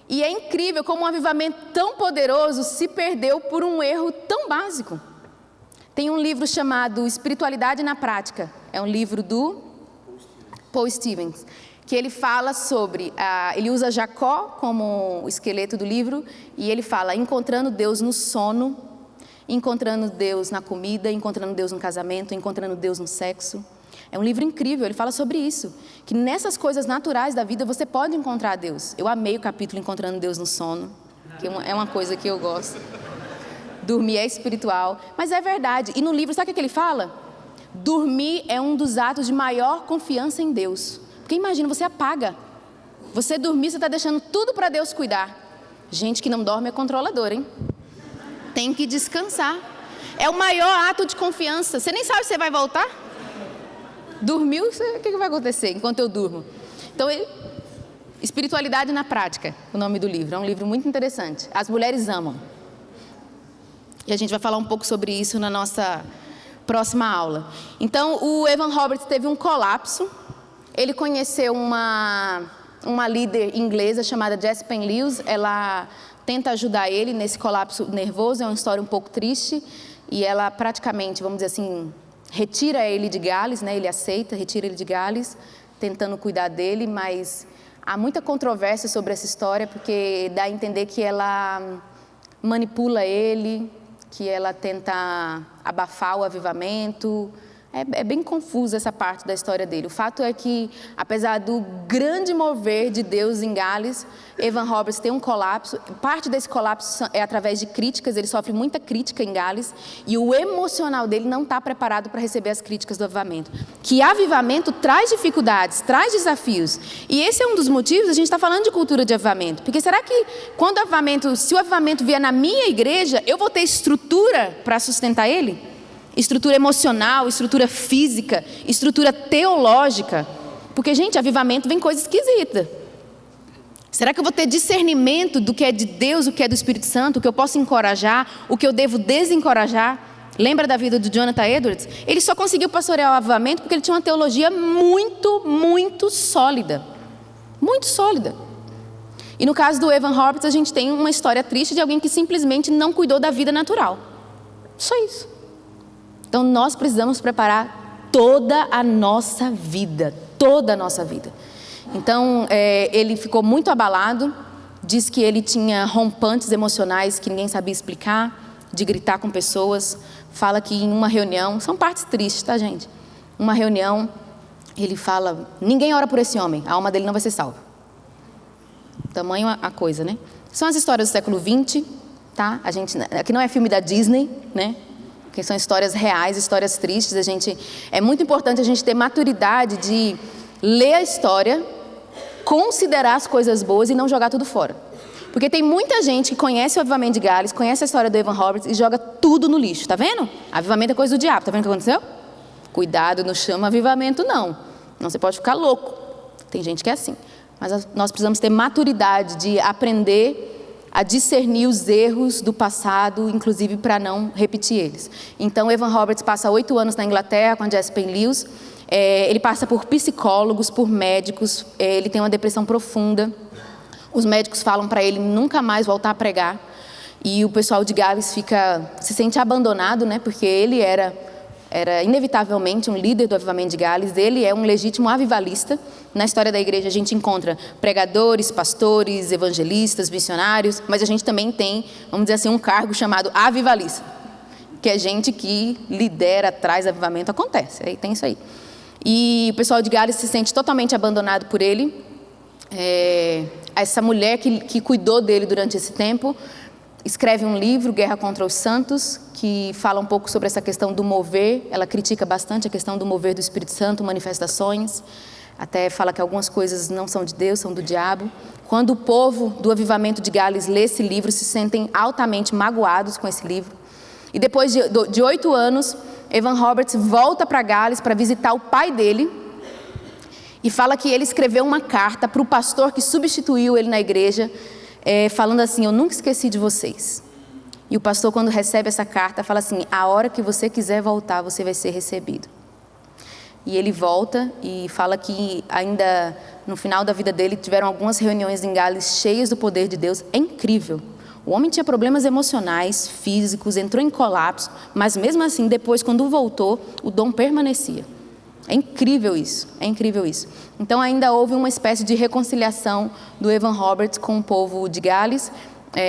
[SPEAKER 1] E é incrível como um avivamento tão poderoso se perdeu por um erro tão básico. Tem um livro chamado Espiritualidade na Prática. É um livro do Paul Stevens, que ele fala sobre, ele usa Jacó como o esqueleto do livro, e ele fala, encontrando Deus no sono, encontrando Deus na comida, encontrando Deus no casamento, encontrando Deus no sexo. É um livro incrível, ele fala sobre isso, que nessas coisas naturais da vida você pode encontrar Deus. Eu amei o capítulo Encontrando Deus no Sono, que é uma coisa que eu gosto. Dormir é espiritual, mas é verdade. E no livro, sabe o que ele fala? Dormir é um dos atos de maior confiança em Deus. Porque imagina, você apaga. Você dormir, você está deixando tudo para Deus cuidar. Gente que não dorme é controladora, hein? Tem que descansar. É o maior ato de confiança. Você nem sabe se você vai voltar. Dormiu, o que vai acontecer enquanto eu durmo? Então, Espiritualidade na Prática, o nome do livro. É um livro muito interessante. As mulheres amam. E a gente vai falar um pouco sobre isso na nossa próxima aula. Então, o Evan Roberts teve um colapso. Ele conheceu uma líder inglesa chamada Jessie Penn Lewis. Ela tenta ajudar ele nesse colapso nervoso. É uma história um pouco triste. E ela praticamente, vamos dizer assim, retira ele de Gales, né? Ele aceita, retira ele de Gales, tentando cuidar dele, mas há muita controvérsia sobre essa história, porque dá a entender que ela manipula ele, que ela tenta abafar o avivamento. É bem confusa essa parte da história dele. O fato é que, apesar do grande mover de Deus em Gales, Evan Roberts tem um colapso. Parte desse colapso é através de críticas. Ele sofre muita crítica em Gales. E o emocional dele não está preparado para receber as críticas do avivamento. Que avivamento traz dificuldades, traz desafios. E esse é um dos motivos, a gente está falando de cultura de avivamento. Porque será que, se o avivamento vier na minha igreja, eu vou ter estrutura para sustentar ele? Estrutura emocional, estrutura física, estrutura teológica. Porque, gente, avivamento vem coisa esquisita. Será que eu vou ter discernimento do que é de Deus, o que é do Espírito Santo, o que eu posso encorajar, o que eu devo desencorajar? Lembra da vida do Jonathan Edwards? Ele só conseguiu pastorear o avivamento porque ele tinha uma teologia muito sólida. Muito sólida. E no caso do Evan Roberts, a gente tem uma história triste de alguém que simplesmente não cuidou da vida natural. Só isso. Então nós precisamos preparar toda a nossa vida. Toda a nossa vida. Então ele ficou muito abalado. Diz que ele tinha rompantes emocionais que ninguém sabia explicar. De gritar com pessoas. Fala que em uma reunião, são partes tristes, tá, gente? Uma reunião, ele fala, ninguém ora por esse homem, a alma dele não vai ser salva. Tamanho a coisa, né? São as histórias do século XX, tá? Aqui não é filme da Disney, né? Que são histórias reais, histórias tristes. É muito importante a gente ter maturidade de ler a história, considerar as coisas boas e não jogar tudo fora. Porque tem muita gente que conhece o avivamento de Gales, conhece a história do Evan Roberts e joga tudo no lixo, tá vendo? Avivamento é coisa do diabo, tá vendo o que aconteceu? Cuidado, não chama avivamento não. Não, você pode ficar louco. Tem gente que é assim. Mas nós precisamos ter maturidade de aprender a discernir os erros do passado, inclusive para não repetir eles. Então, Evan Roberts passa 8 anos na Inglaterra com a Jess Penn-Lewis. Ele passa por psicólogos, por médicos. Ele tem uma depressão profunda. Os médicos falam para ele nunca mais voltar a pregar. E o pessoal de Gales se sente abandonado, né? Porque ele era inevitavelmente um líder do avivamento de Gales. Ele é um legítimo avivalista. Na história da igreja a gente encontra pregadores, pastores, evangelistas, missionários. Mas a gente também tem, vamos dizer assim, um cargo chamado avivalista. Que é gente que lidera, traz avivamento, acontece. Aí tem isso aí. E o pessoal de Gales se sente totalmente abandonado por ele. Essa mulher que cuidou dele durante esse tempo escreve um livro, Guerra contra os Santos, que fala um pouco sobre essa questão do mover. Ela critica bastante a questão do mover do Espírito Santo, manifestações. Até fala que algumas coisas não são de Deus, são do diabo. Quando o povo do avivamento de Gales lê esse livro, se sentem altamente magoados com esse livro. E depois de 8 anos, Evan Roberts volta para Gales para visitar o pai dele. E fala que ele escreveu uma carta para o pastor que substituiu ele na igreja, falando assim, eu nunca esqueci de vocês. E o pastor, quando recebe essa carta, fala assim, a hora que você quiser voltar, você vai ser recebido. E ele volta e fala que ainda no final da vida dele, tiveram algumas reuniões em Gales cheias do poder de Deus. É incrível. O homem tinha problemas emocionais, físicos, entrou em colapso, mas mesmo assim, depois, quando voltou, o dom permanecia. É incrível isso, é incrível isso. Então ainda houve uma espécie de reconciliação do Evan Roberts com o povo de Gales.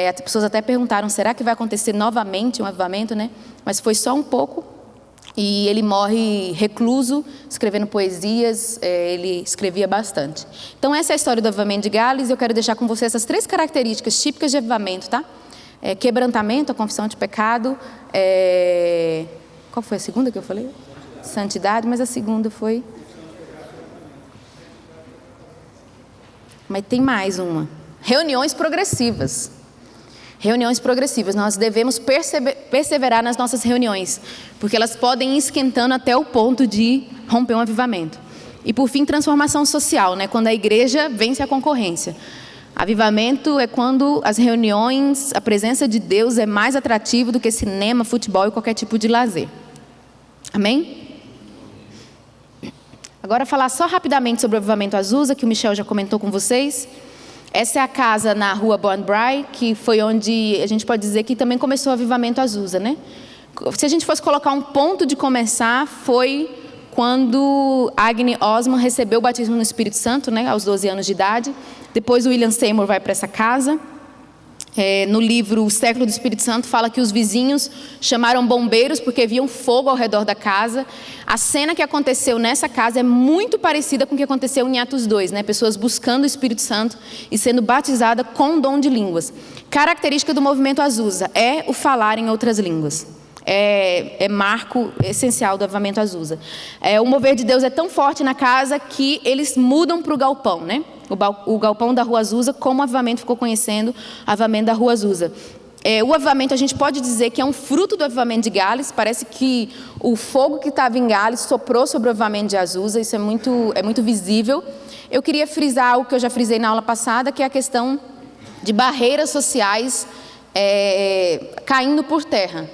[SPEAKER 1] As pessoas até perguntaram, será que vai acontecer novamente um avivamento, né? Mas foi só um pouco. E ele morre recluso, escrevendo poesias, ele escrevia bastante. Então essa é a história do avivamento de Gales. Eu quero deixar com você essas 3 características típicas de avivamento, tá? Quebrantamento, a confissão de pecado. Qual foi a segunda que eu falei? Santidade, mas a segunda foi... Mas tem mais uma. Reuniões progressivas. Reuniões progressivas. Nós devemos perseverar nas nossas reuniões, porque elas podem ir esquentando até o ponto de romper um avivamento. E por fim, transformação social, né? Quando a igreja vence a concorrência. Avivamento é quando as reuniões, a presença de Deus é mais atrativa do que cinema, futebol e qualquer tipo de lazer. Amém? Agora falar só rapidamente sobre o avivamento Azusa, que o Michel já comentou com vocês. Essa é a casa na rua Bourne-Bry, que foi onde a gente pode dizer que também começou o avivamento Azusa, né? Se a gente fosse colocar um ponto de começar, foi quando Agnes Osman recebeu o batismo no Espírito Santo, né, aos 12 anos de idade. Depois o William Seymour vai para essa casa. No livro O Século do Espírito Santo fala que os vizinhos chamaram bombeiros porque viam fogo ao redor da casa. A cena que aconteceu nessa casa é muito parecida com o que aconteceu em Atos 2, né? Pessoas buscando o Espírito Santo e sendo batizadas com o dom de línguas. Característica do movimento Azusa é o falar em outras línguas. É marco essencial do avivamento Azusa. O mover de Deus é tão forte na casa que eles mudam para o galpão, né? O galpão da Rua Azusa, como o avivamento ficou conhecendo, o avivamento da Rua Azusa. O avivamento, a gente pode dizer que é um fruto do avivamento de Gales. Parece que o fogo que estava em Gales soprou sobre o avivamento de Azusa. Isso é muito visível. Eu queria frisar algo que eu já frisei na aula passada, que é a questão de barreiras sociais caindo por terra.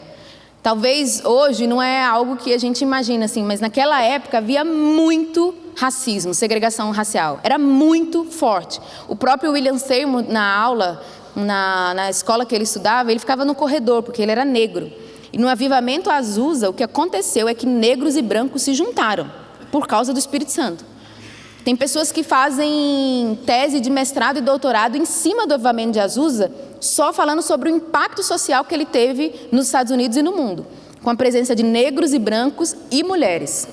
[SPEAKER 1] Talvez hoje não é algo que a gente imagina assim, mas naquela época havia muito racismo, segregação racial. Era muito forte. O próprio William Seymour, na aula, na escola que ele estudava, ele ficava no corredor, porque ele era negro. E no avivamento Azusa, o que aconteceu é que negros e brancos se juntaram, por causa do Espírito Santo. Tem pessoas que fazem tese de mestrado e doutorado em cima do avivamento de Azusa, só falando sobre o impacto social que ele teve nos Estados Unidos e no mundo, com a presença de negros e brancos e mulheres.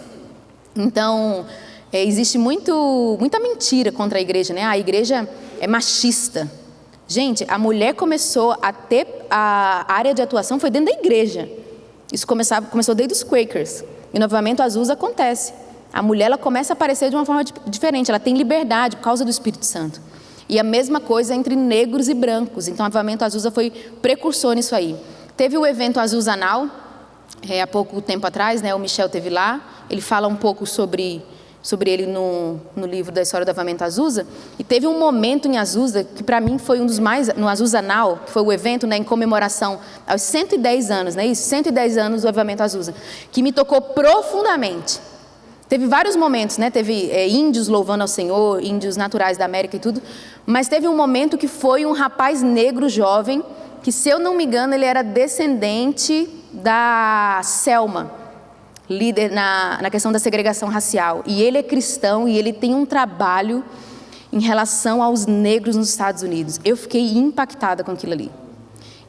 [SPEAKER 1] Então, existe muita mentira contra a igreja, né? A igreja é machista. Gente, a mulher começou a ter a área de atuação foi dentro da igreja. Isso começou desde os Quakers. E no avivamento Azusa acontece. A mulher ela começa a aparecer de uma forma diferente. Ela tem liberdade por causa do Espírito Santo. E a mesma coisa entre negros e brancos. Então, o avivamento Azusa foi precursor nisso aí. Teve o evento Azusa Now, há pouco tempo atrás, né? O Michel esteve lá. Ele fala um pouco sobre ele no livro da história do avivamento Azusa. E teve um momento em Azusa, que para mim foi um dos mais... No Azusa Now, que foi o evento, né, em comemoração aos 110 anos, né? Isso, 110 anos do avivamento Azusa, que me tocou profundamente. Teve vários momentos, né? Teve índios louvando ao Senhor, índios naturais da América e tudo. Mas teve um momento que foi um rapaz negro jovem, que, se eu não me engano, ele era descendente da Selma, líder na questão da segregação racial. E ele é cristão e ele tem um trabalho em relação aos negros nos Estados Unidos. Eu fiquei impactada com aquilo ali.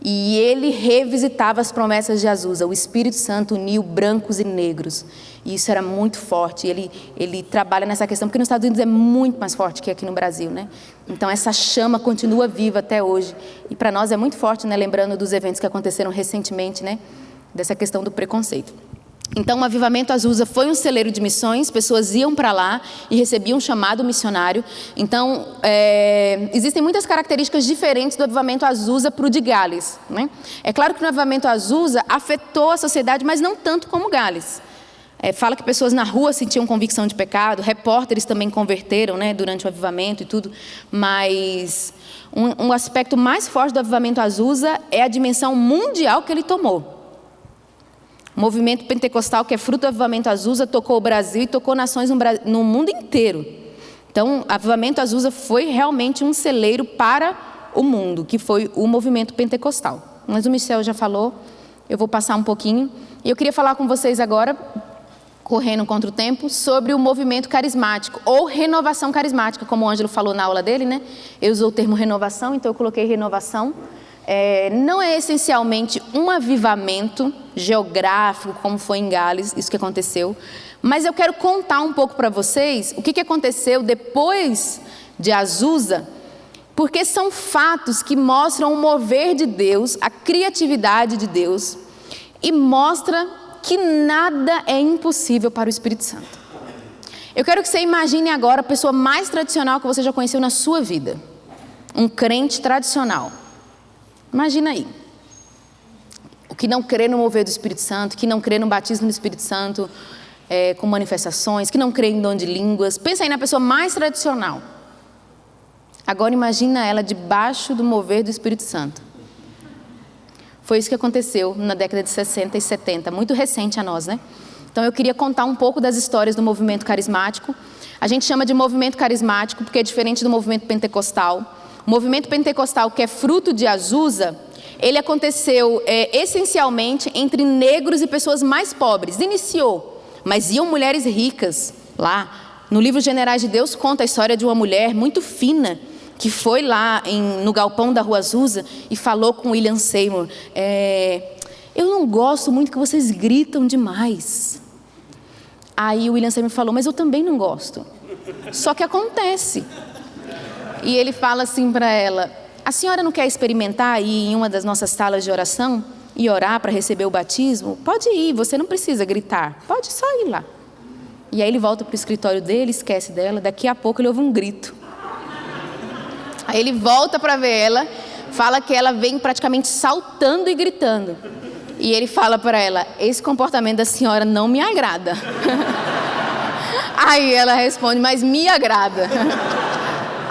[SPEAKER 1] E ele revisitava as promessas de Azusa. O Espírito Santo uniu brancos e negros. E isso era muito forte. Ele trabalha nessa questão, porque nos Estados Unidos é muito mais forte que aqui no Brasil, né? Então, essa chama continua viva até hoje. E para nós é muito forte, né? Lembrando dos eventos que aconteceram recentemente, né? Dessa questão do preconceito. Então, o avivamento Azusa foi um celeiro de missões, pessoas iam para lá e recebiam um chamado missionário. Então, existem muitas características diferentes do avivamento Azusa para o de Gales, né? É claro que no avivamento Azusa afetou a sociedade, mas não tanto como Gales. Fala que pessoas na rua sentiam convicção de pecado, repórteres também converteram, né, durante o avivamento e tudo, mas um aspecto mais forte do avivamento Azusa é a dimensão mundial que ele tomou. O movimento pentecostal, que é fruto do avivamento Azusa, tocou o Brasil e tocou nações no mundo inteiro. Então, o avivamento Azusa foi realmente um celeiro para o mundo, que foi o movimento pentecostal. Mas o Michel já falou, eu vou passar um pouquinho. E eu queria falar com vocês agora, correndo contra o tempo, sobre o movimento carismático, ou renovação carismática, como o Ângelo falou na aula dele, né? Eu usou o termo renovação, então eu coloquei renovação. Não é essencialmente um avivamento geográfico, como foi em Gales, isso que aconteceu, mas eu quero contar um pouco para vocês o que aconteceu depois de Azusa, porque são fatos que mostram o mover de Deus, a criatividade de Deus, e mostra que nada é impossível para o Espírito Santo. Eu quero que você imagine agora a pessoa mais tradicional que você já conheceu na sua vida, um crente tradicional. Imagina aí, o que não crê no mover do Espírito Santo, que não crê no batismo do Espírito Santo, com manifestações, que não crê em dom de línguas. Pensa aí na pessoa mais tradicional. Agora imagina ela debaixo do mover do Espírito Santo. Foi isso que aconteceu na década de 60 e 70, muito recente a nós, né? Então eu queria contar um pouco das histórias do movimento carismático. A gente chama de movimento carismático porque é diferente do movimento pentecostal. O movimento pentecostal, que é fruto de Azusa, ele aconteceu essencialmente entre negros e pessoas mais pobres. Iniciou, mas iam mulheres ricas lá. No livro Generais de Deus conta a história de uma mulher muito fina, que foi lá no galpão da Rua Azusa e falou com William Seymour, eu não gosto muito que vocês gritam demais. Aí o William Seymour falou, mas eu também não gosto. Só que acontece. E ele fala assim para ela, a senhora não quer experimentar ir em uma das nossas salas de oração e orar para receber o batismo? Pode ir, você não precisa gritar, pode só ir lá. E aí ele volta para o escritório dele, esquece dela, daqui a pouco ele ouve um grito. Aí ele volta para ver ela, fala que ela vem praticamente saltando e gritando. E ele fala para ela, esse comportamento da senhora não me agrada. Aí ela responde, mas me agrada.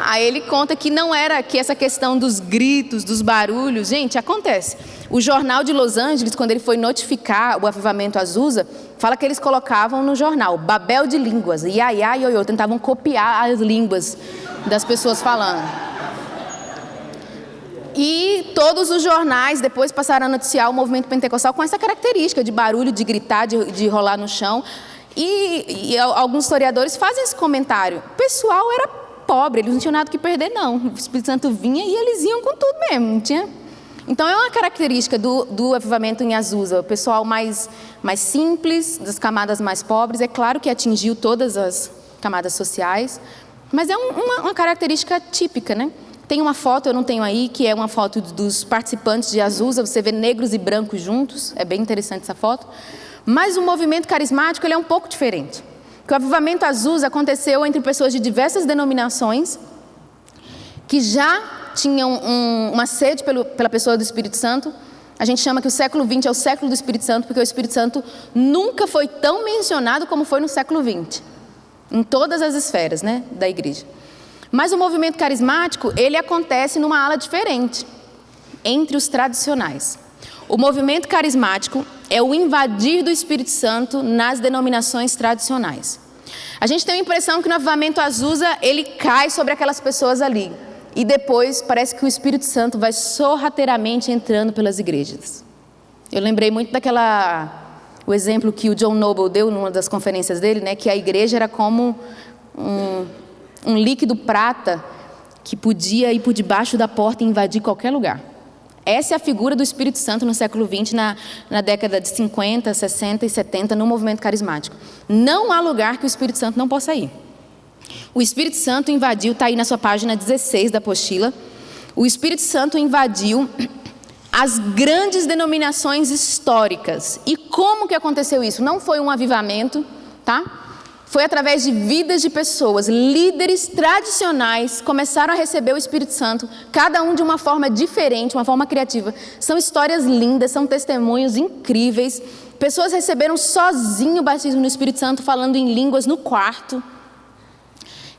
[SPEAKER 1] Aí ele conta que não era que essa questão dos gritos, dos barulhos. Gente, acontece. O jornal de Los Angeles, quando ele foi notificar o avivamento Azusa, fala que eles colocavam no jornal Babel de línguas, iaiá, ioiô, tentavam copiar as línguas das pessoas falando. E todos os jornais depois passaram a noticiar o movimento pentecostal com essa característica de barulho, de gritar, de rolar no chão. E alguns historiadores fazem esse comentário. O pessoal era pobre, eles não tinham nada que perder, não. O Espírito Santo vinha e eles iam com tudo mesmo, não tinha... Então é uma característica do avivamento em Azusa. O pessoal mais simples, das camadas mais pobres. É claro que atingiu todas as camadas sociais, mas é uma característica típica, né? Tem uma foto, eu não tenho aí, que é uma foto dos participantes de Azusa. Você vê negros e brancos juntos, é bem interessante essa foto. Mas o movimento carismático ele é um pouco diferente. Porque o avivamento Azusa aconteceu entre pessoas de diversas denominações que já tinham uma sede pela pessoa do Espírito Santo. A gente chama que o século XX é o século do Espírito Santo, porque o Espírito Santo nunca foi tão mencionado como foi no século XX, em todas as esferas, né, da igreja. Mas o movimento carismático, ele acontece numa ala diferente, entre os tradicionais. O movimento carismático é o invadir do Espírito Santo nas denominações tradicionais. A gente tem a impressão que no avivamento Azusa, ele cai sobre aquelas pessoas ali. E depois parece que o Espírito Santo vai sorrateiramente entrando pelas igrejas. Eu lembrei muito o exemplo que o John Noble deu numa das conferências dele, né, que a igreja era como um líquido prata que podia ir por debaixo da porta e invadir qualquer lugar. Essa é a figura do Espírito Santo no século XX, na década de 50, 60 e 70, no movimento carismático. Não há lugar que o Espírito Santo não possa ir. O Espírito Santo invadiu, está aí na sua página 16 da apostila, o Espírito Santo invadiu as grandes denominações históricas. E como que aconteceu isso? Não foi um avivamento, tá? Foi através de vidas de pessoas, líderes tradicionais, começaram a receber o Espírito Santo, cada um de uma forma diferente, uma forma criativa. São histórias lindas, são testemunhos incríveis. Pessoas receberam sozinho o batismo no Espírito Santo, falando em línguas no quarto.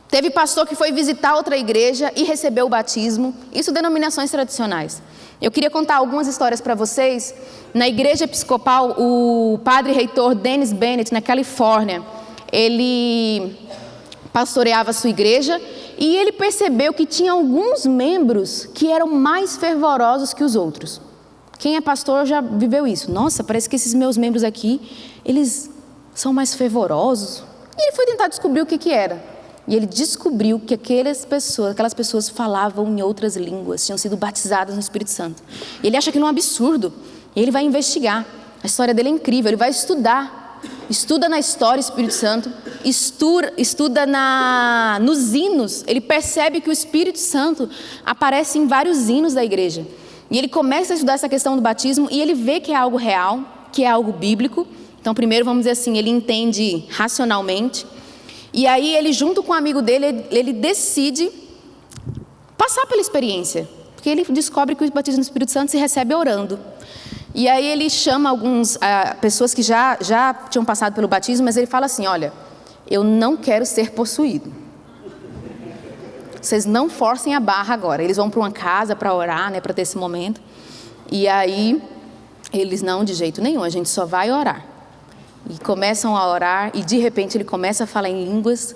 [SPEAKER 1] Teve pastor que foi visitar outra igreja e recebeu o batismo. Isso denominações tradicionais. Eu queria contar algumas histórias para vocês. Na igreja episcopal, o padre reitor Dennis Bennett, na Califórnia, ele pastoreava a sua igreja e ele percebeu que tinha alguns membros que eram mais fervorosos que os outros. Quem é pastor já viveu isso. Nossa, parece que esses meus membros aqui, eles são mais fervorosos. E ele foi tentar descobrir o que era. E ele descobriu que aquelas pessoas falavam em outras línguas, tinham sido batizadas no Espírito Santo. E ele acha aquilo um absurdo. E ele vai investigar. A história dele é incrível, ele vai estudar. Estuda na história o Espírito Santo, estuda nos hinos. Ele percebe que o Espírito Santo aparece em vários hinos da igreja. E ele começa a estudar essa questão do batismo e ele vê que é algo real, que é algo bíblico. Então, primeiro, vamos dizer assim, ele entende racionalmente. E aí, ele, junto com um amigo dele, ele decide passar pela experiência. Porque ele descobre que o batismo no Espírito Santo se recebe orando. E aí ele chama algumas pessoas que já tinham passado pelo batismo, mas ele fala assim, olha, eu não quero ser possuído. Vocês não forcem a barra agora. Eles vão para uma casa para orar, né, para ter esse momento. E aí, eles não, de jeito nenhum, a gente só vai orar. E começam a orar e de repente ele começa a falar em línguas.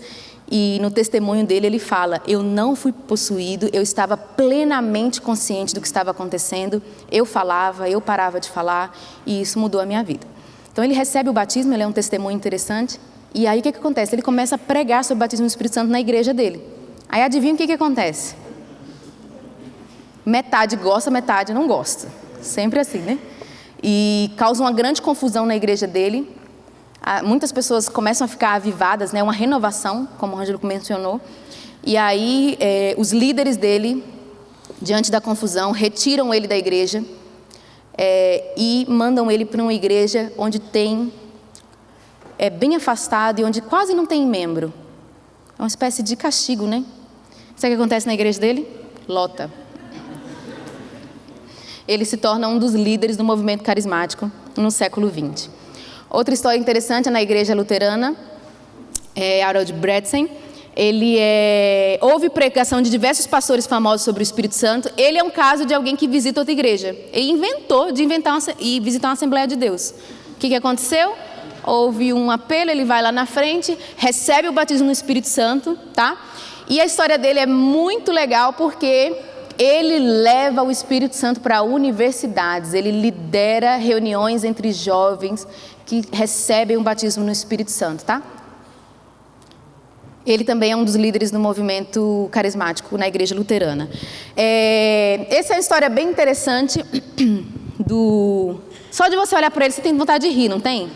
[SPEAKER 1] E no testemunho dele ele fala, eu não fui possuído, eu estava plenamente consciente do que estava acontecendo, eu falava, eu parava de falar e isso mudou a minha vida. Então ele recebe o batismo, ele é um testemunho interessante e aí o que acontece? Ele começa a pregar sobre o batismo do Espírito Santo na igreja dele. Aí adivinha o que acontece? Metade gosta, metade não gosta, sempre assim, né? E causa uma grande confusão na igreja dele. Muitas pessoas começam a ficar avivadas, né? Uma renovação, como o Ângelo mencionou. E aí, os líderes dele, diante da confusão, retiram ele da igreja e mandam ele para uma igreja onde bem afastado e onde quase não tem membro. É uma espécie de castigo, né? Sabe o que acontece na igreja dele? Lota. Ele se torna um dos líderes do movimento carismático no século XX. Outra história interessante é na igreja luterana, Harold Bredesen. houve pregação de diversos pastores famosos sobre o Espírito Santo. Ele é um caso de alguém que visita outra igreja. Ele inventou de visitar uma Assembleia de Deus. O que aconteceu? Houve um apelo, ele vai lá na frente, recebe o batismo no Espírito Santo, tá? E a história dele é muito legal porque ele leva o Espírito Santo para universidades, ele lidera reuniões entre jovens que recebem o batismo no Espírito Santo, tá? Ele também é um dos líderes do movimento carismático na igreja luterana. Essa é uma história bem interessante. Só de você olhar para ele, você tem vontade de rir, não tem?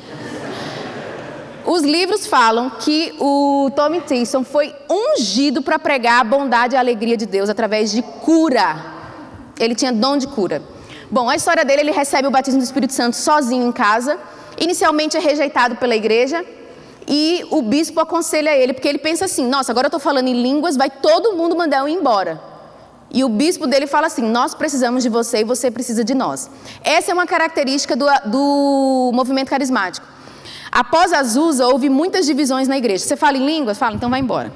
[SPEAKER 1] Os livros falam que o Tommy Tyson foi ungido para pregar a bondade e a alegria de Deus através de cura. Ele tinha dom de cura. Bom, a história dele, ele recebe o batismo do Espírito Santo sozinho em casa. Inicialmente é rejeitado pela igreja e o bispo aconselha ele, porque ele pensa assim, nossa, agora eu estou falando em línguas, vai todo mundo mandar eu ir embora. E o bispo dele fala assim, nós precisamos de você e você precisa de nós. Essa é uma característica do movimento carismático. Após Azusa, houve muitas divisões na igreja. Você fala em línguas? Fala, então vai embora.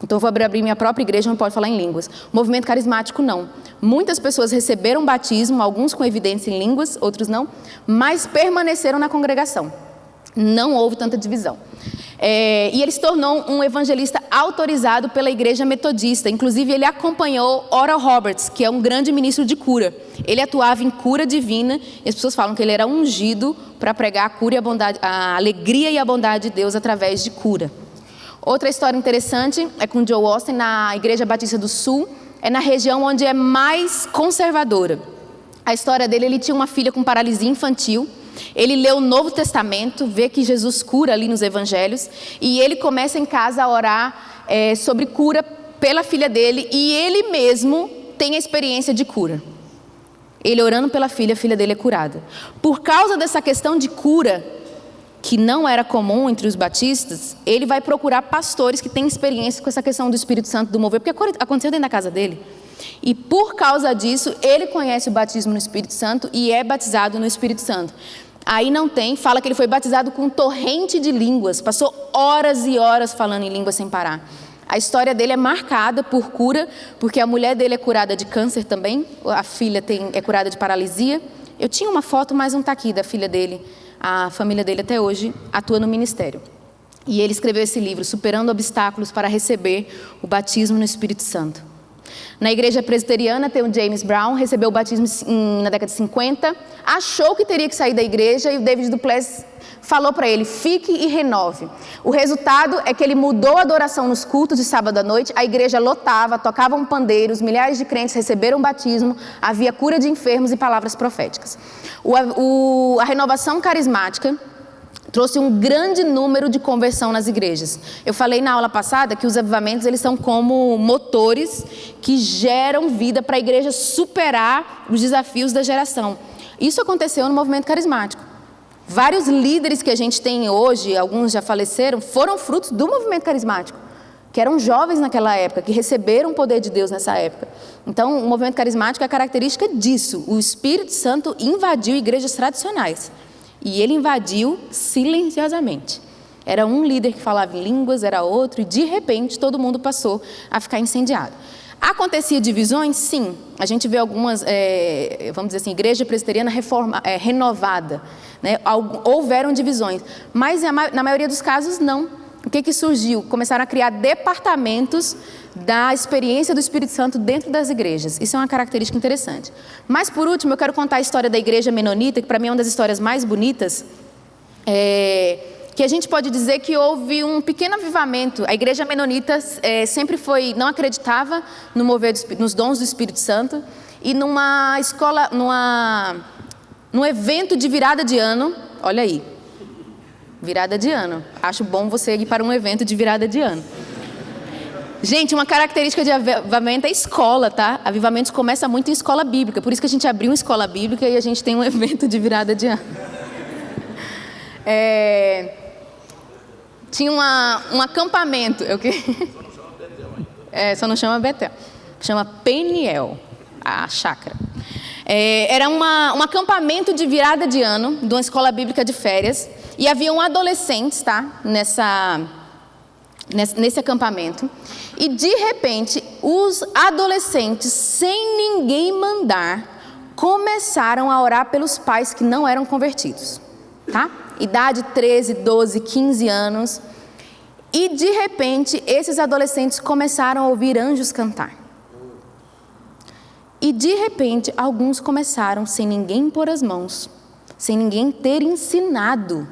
[SPEAKER 1] Então eu vou abrir minha própria igreja, não pode falar em línguas. O movimento carismático não. Muitas pessoas receberam batismo, alguns com evidência em línguas, outros não, mas permaneceram na congregação. Não houve tanta divisão. E ele se tornou um evangelista autorizado pela igreja metodista. Inclusive, ele acompanhou Oral Roberts, que é um grande ministro de cura. Ele atuava em cura divina e as pessoas falam que ele era ungido para pregar a cura e a bondade, a alegria e a bondade de Deus através de cura. Outra história interessante é com Joe Austin, na Igreja Batista do Sul. É na região onde é mais conservadora. A história dele, ele tinha uma filha com paralisia infantil. Ele lê o Novo Testamento, vê que Jesus cura ali nos evangelhos, e ele começa em casa a orar sobre cura pela filha dele, e ele mesmo tem a experiência de cura. Ele orando pela filha, a filha dele é curada. Por causa dessa questão de cura, que não era comum entre os batistas, ele vai procurar pastores que têm experiência com essa questão do Espírito Santo, do mover, porque aconteceu dentro da casa dele. E por causa disso, ele conhece o batismo no Espírito Santo e é batizado no Espírito Santo. Aí fala que ele foi batizado com torrente de línguas, passou horas e horas falando em línguas sem parar. A história dele é marcada por cura, porque a mulher dele é curada de câncer também, a filha é curada de paralisia. Eu tinha uma foto, mas não está aqui, da filha dele. A família dele até hoje atua no ministério. E ele escreveu esse livro, Superando Obstáculos para Receber o Batismo no Espírito Santo. Na igreja presbiteriana tem o James Brown, recebeu o batismo na década de 50, achou que teria que sair da igreja e o David Duplessis falou para ele, fique e renove. O resultado é que ele mudou a adoração nos cultos de sábado à noite, a igreja lotava, tocavam pandeiros, milhares de crentes receberam batismo, havia cura de enfermos e palavras proféticas. A renovação carismática trouxe um grande número de conversão nas igrejas. Eu falei na aula passada que os avivamentos, eles são como motores que geram vida para a igreja superar os desafios da geração. Isso aconteceu no movimento carismático. Vários líderes que a gente tem hoje, alguns já faleceram, foram frutos do movimento carismático, que eram jovens naquela época, que receberam o poder de Deus nessa época. Então, o movimento carismático é a característica disso. O Espírito Santo invadiu igrejas tradicionais. E ele invadiu silenciosamente. Era um líder que falava em línguas, era outro, e de repente todo mundo passou a ficar incendiado. Acontecia divisões? Sim. A gente vê algumas, vamos dizer assim, igreja presbiteriana renovada. Né? Houveram divisões, mas na maioria dos casos não. O que surgiu? Começaram a criar departamentos da experiência do Espírito Santo dentro das igrejas. Isso é uma característica interessante. Mas, por último, eu quero contar a história da igreja menonita, que para mim é uma das histórias mais bonitas, que a gente pode dizer que houve um pequeno avivamento. A igreja menonita sempre não acreditava no mover nos dons do Espírito Santo, e num evento de virada de ano, olha aí, virada de ano. Acho bom você ir para um evento de virada de ano. Gente, uma característica de avivamento é escola, tá? Avivamentos começa muito em escola bíblica. Por isso que a gente abriu uma escola bíblica e a gente tem um evento de virada de ano. Tinha um acampamento. Só não chama Betel. Chama Peniel, a chácara. Era um acampamento de virada de ano, de uma escola bíblica de férias. E haviam adolescentes, tá? nesse acampamento, e de repente os adolescentes, sem ninguém mandar, começaram a orar pelos pais que não eram convertidos, tá? Idade 13, 12, 15 anos, e de repente esses adolescentes começaram a ouvir anjos cantar. E de repente alguns começaram, sem ninguém pôr as mãos, sem ninguém ter ensinado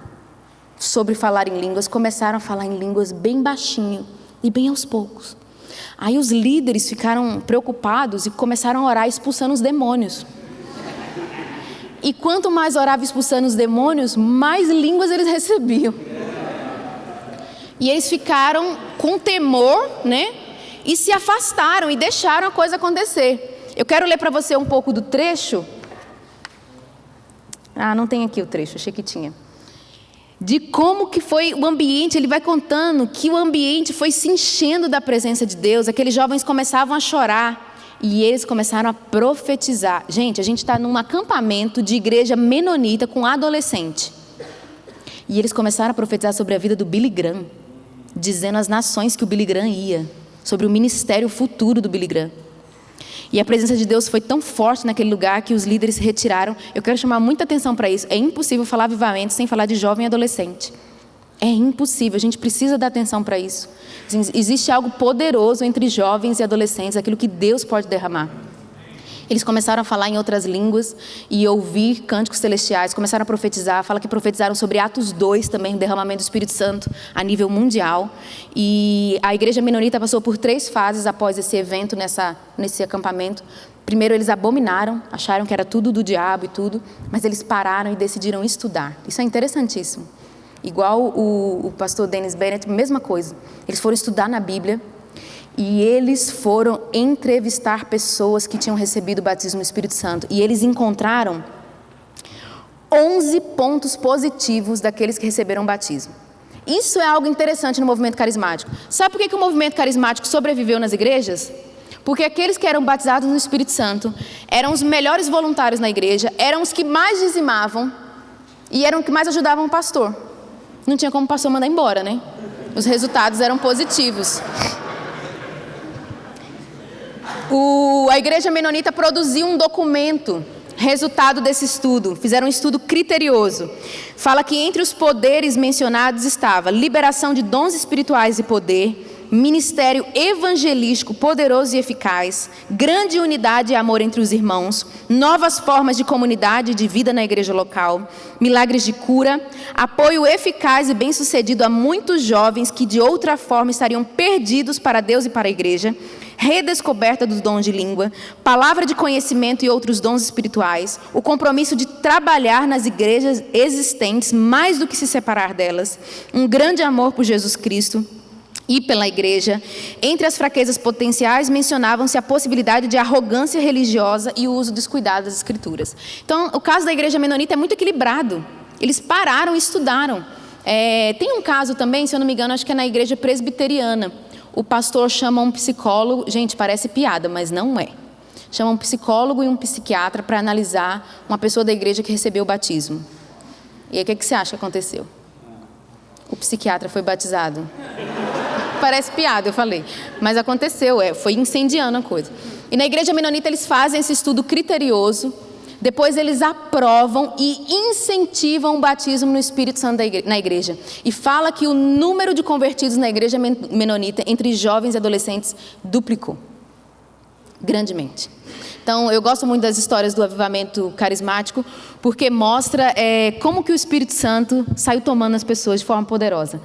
[SPEAKER 1] sobre falar em línguas, começaram a falar em línguas bem baixinho e bem aos poucos. Aí os líderes ficaram preocupados e começaram a orar expulsando os demônios. E quanto mais orava expulsando os demônios, mais línguas eles recebiam. E eles ficaram com temor, né? E se afastaram e deixaram a coisa acontecer. Eu quero ler para você um pouco do trecho. Não tem aqui o trecho, achei que tinha. De como que foi o ambiente, ele vai contando que o ambiente foi se enchendo da presença de Deus, aqueles jovens começavam a chorar e eles começaram a profetizar. Gente, a gente está num acampamento de igreja menonita com adolescente. E eles começaram a profetizar sobre a vida do Billy Graham, dizendo às nações que o Billy Graham ia, sobre o ministério futuro do Billy Graham. E a presença de Deus foi tão forte naquele lugar que os líderes se retiraram. Eu quero chamar muita atenção para isso. É impossível falar avivamento sem falar de jovem e adolescente. É impossível, a gente precisa dar atenção para isso. Existe algo poderoso entre jovens e adolescentes, aquilo que Deus pode derramar. Eles começaram a falar em outras línguas e ouvir cânticos celestiais, começaram a profetizar, fala que profetizaram sobre Atos 2 também, o derramamento do Espírito Santo a nível mundial. E a igreja menonita passou por 3 fases após esse evento, nesse acampamento. Primeiro eles abominaram, acharam que era tudo do diabo e tudo, mas eles pararam e decidiram estudar. Isso é interessantíssimo. Igual o pastor Dennis Bennett, mesma coisa. Eles foram estudar na Bíblia. E eles foram entrevistar pessoas que tinham recebido o batismo no Espírito Santo. E eles encontraram 11 pontos positivos daqueles que receberam o batismo. Isso é algo interessante no movimento carismático. Sabe por que o movimento carismático sobreviveu nas igrejas? Porque aqueles que eram batizados no Espírito Santo eram os melhores voluntários na igreja, eram os que mais dizimavam e eram os que mais ajudavam o pastor. Não tinha como o pastor mandar embora, né? Os resultados eram positivos. A igreja menonita produziu um documento, resultado desse estudo. Fizeram um estudo criterioso. Fala que entre os poderes mencionados estava liberação de dons espirituais e poder, ministério evangelístico poderoso e eficaz, grande unidade e amor entre os irmãos, novas formas de comunidade e de vida na igreja local, milagres de cura, apoio eficaz e bem-sucedido a muitos jovens que de outra forma estariam perdidos para Deus e para a igreja, redescoberta dos dons de língua, palavra de conhecimento e outros dons espirituais, o compromisso de trabalhar nas igrejas existentes mais do que se separar delas, um grande amor por Jesus Cristo e pela igreja. Entre as fraquezas potenciais mencionavam-se a possibilidade de arrogância religiosa e o uso descuidado das escrituras. Então, o caso da igreja menonita é muito equilibrado. Eles pararam e estudaram. Tem um caso também, se eu não me engano, acho que é na igreja presbiteriana. O pastor chama um psicólogo, gente, parece piada, mas não é. Chama um psicólogo e um psiquiatra para analisar uma pessoa da igreja que recebeu o batismo. E aí, o que você acha que aconteceu? O psiquiatra foi batizado. Parece piada, eu falei. Mas aconteceu, foi incendiando a coisa. E na igreja menonita eles fazem esse estudo criterioso. Depois eles aprovam e incentivam o batismo no Espírito Santo na igreja. E fala que o número de convertidos na igreja menonita entre jovens e adolescentes duplicou. Grandemente. Então, eu gosto muito das histórias do avivamento carismático, porque mostra como que o Espírito Santo saiu tomando as pessoas de forma poderosa.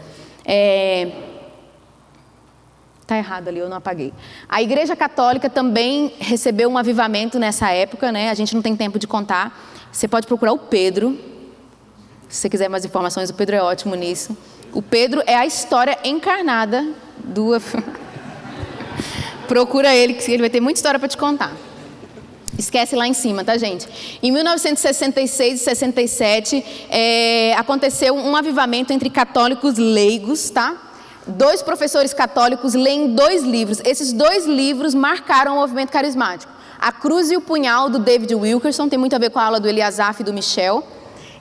[SPEAKER 1] Está errado ali, eu não apaguei. A Igreja Católica também recebeu um avivamento nessa época, né? A gente não tem tempo de contar. Você pode procurar o Pedro. Se você quiser mais informações, o Pedro é ótimo nisso. O Pedro é a história encarnada do... Procura ele, que ele vai ter muita história para te contar. Esquece lá em cima, tá, gente? Em 1966 e 67, aconteceu um avivamento entre católicos leigos, tá? 2 professores católicos leem 2 livros. Esses 2 livros marcaram o movimento carismático. A Cruz e o Punhal, do David Wilkerson, tem muito a ver com a aula do Eliasaf e do Michel.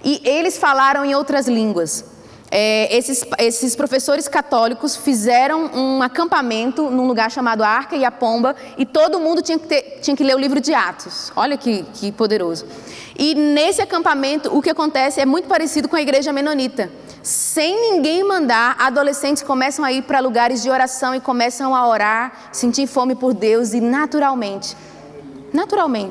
[SPEAKER 1] E eles falaram em outras línguas. Esses professores católicos fizeram um acampamento num lugar chamado Arca e a Pomba, e todo mundo tinha que ler o livro de Atos. Olha que poderoso. E nesse acampamento, o que acontece é muito parecido com a igreja menonita. Sem ninguém mandar, adolescentes começam a ir para lugares de oração e começam a orar, sentir fome por Deus, e naturalmente,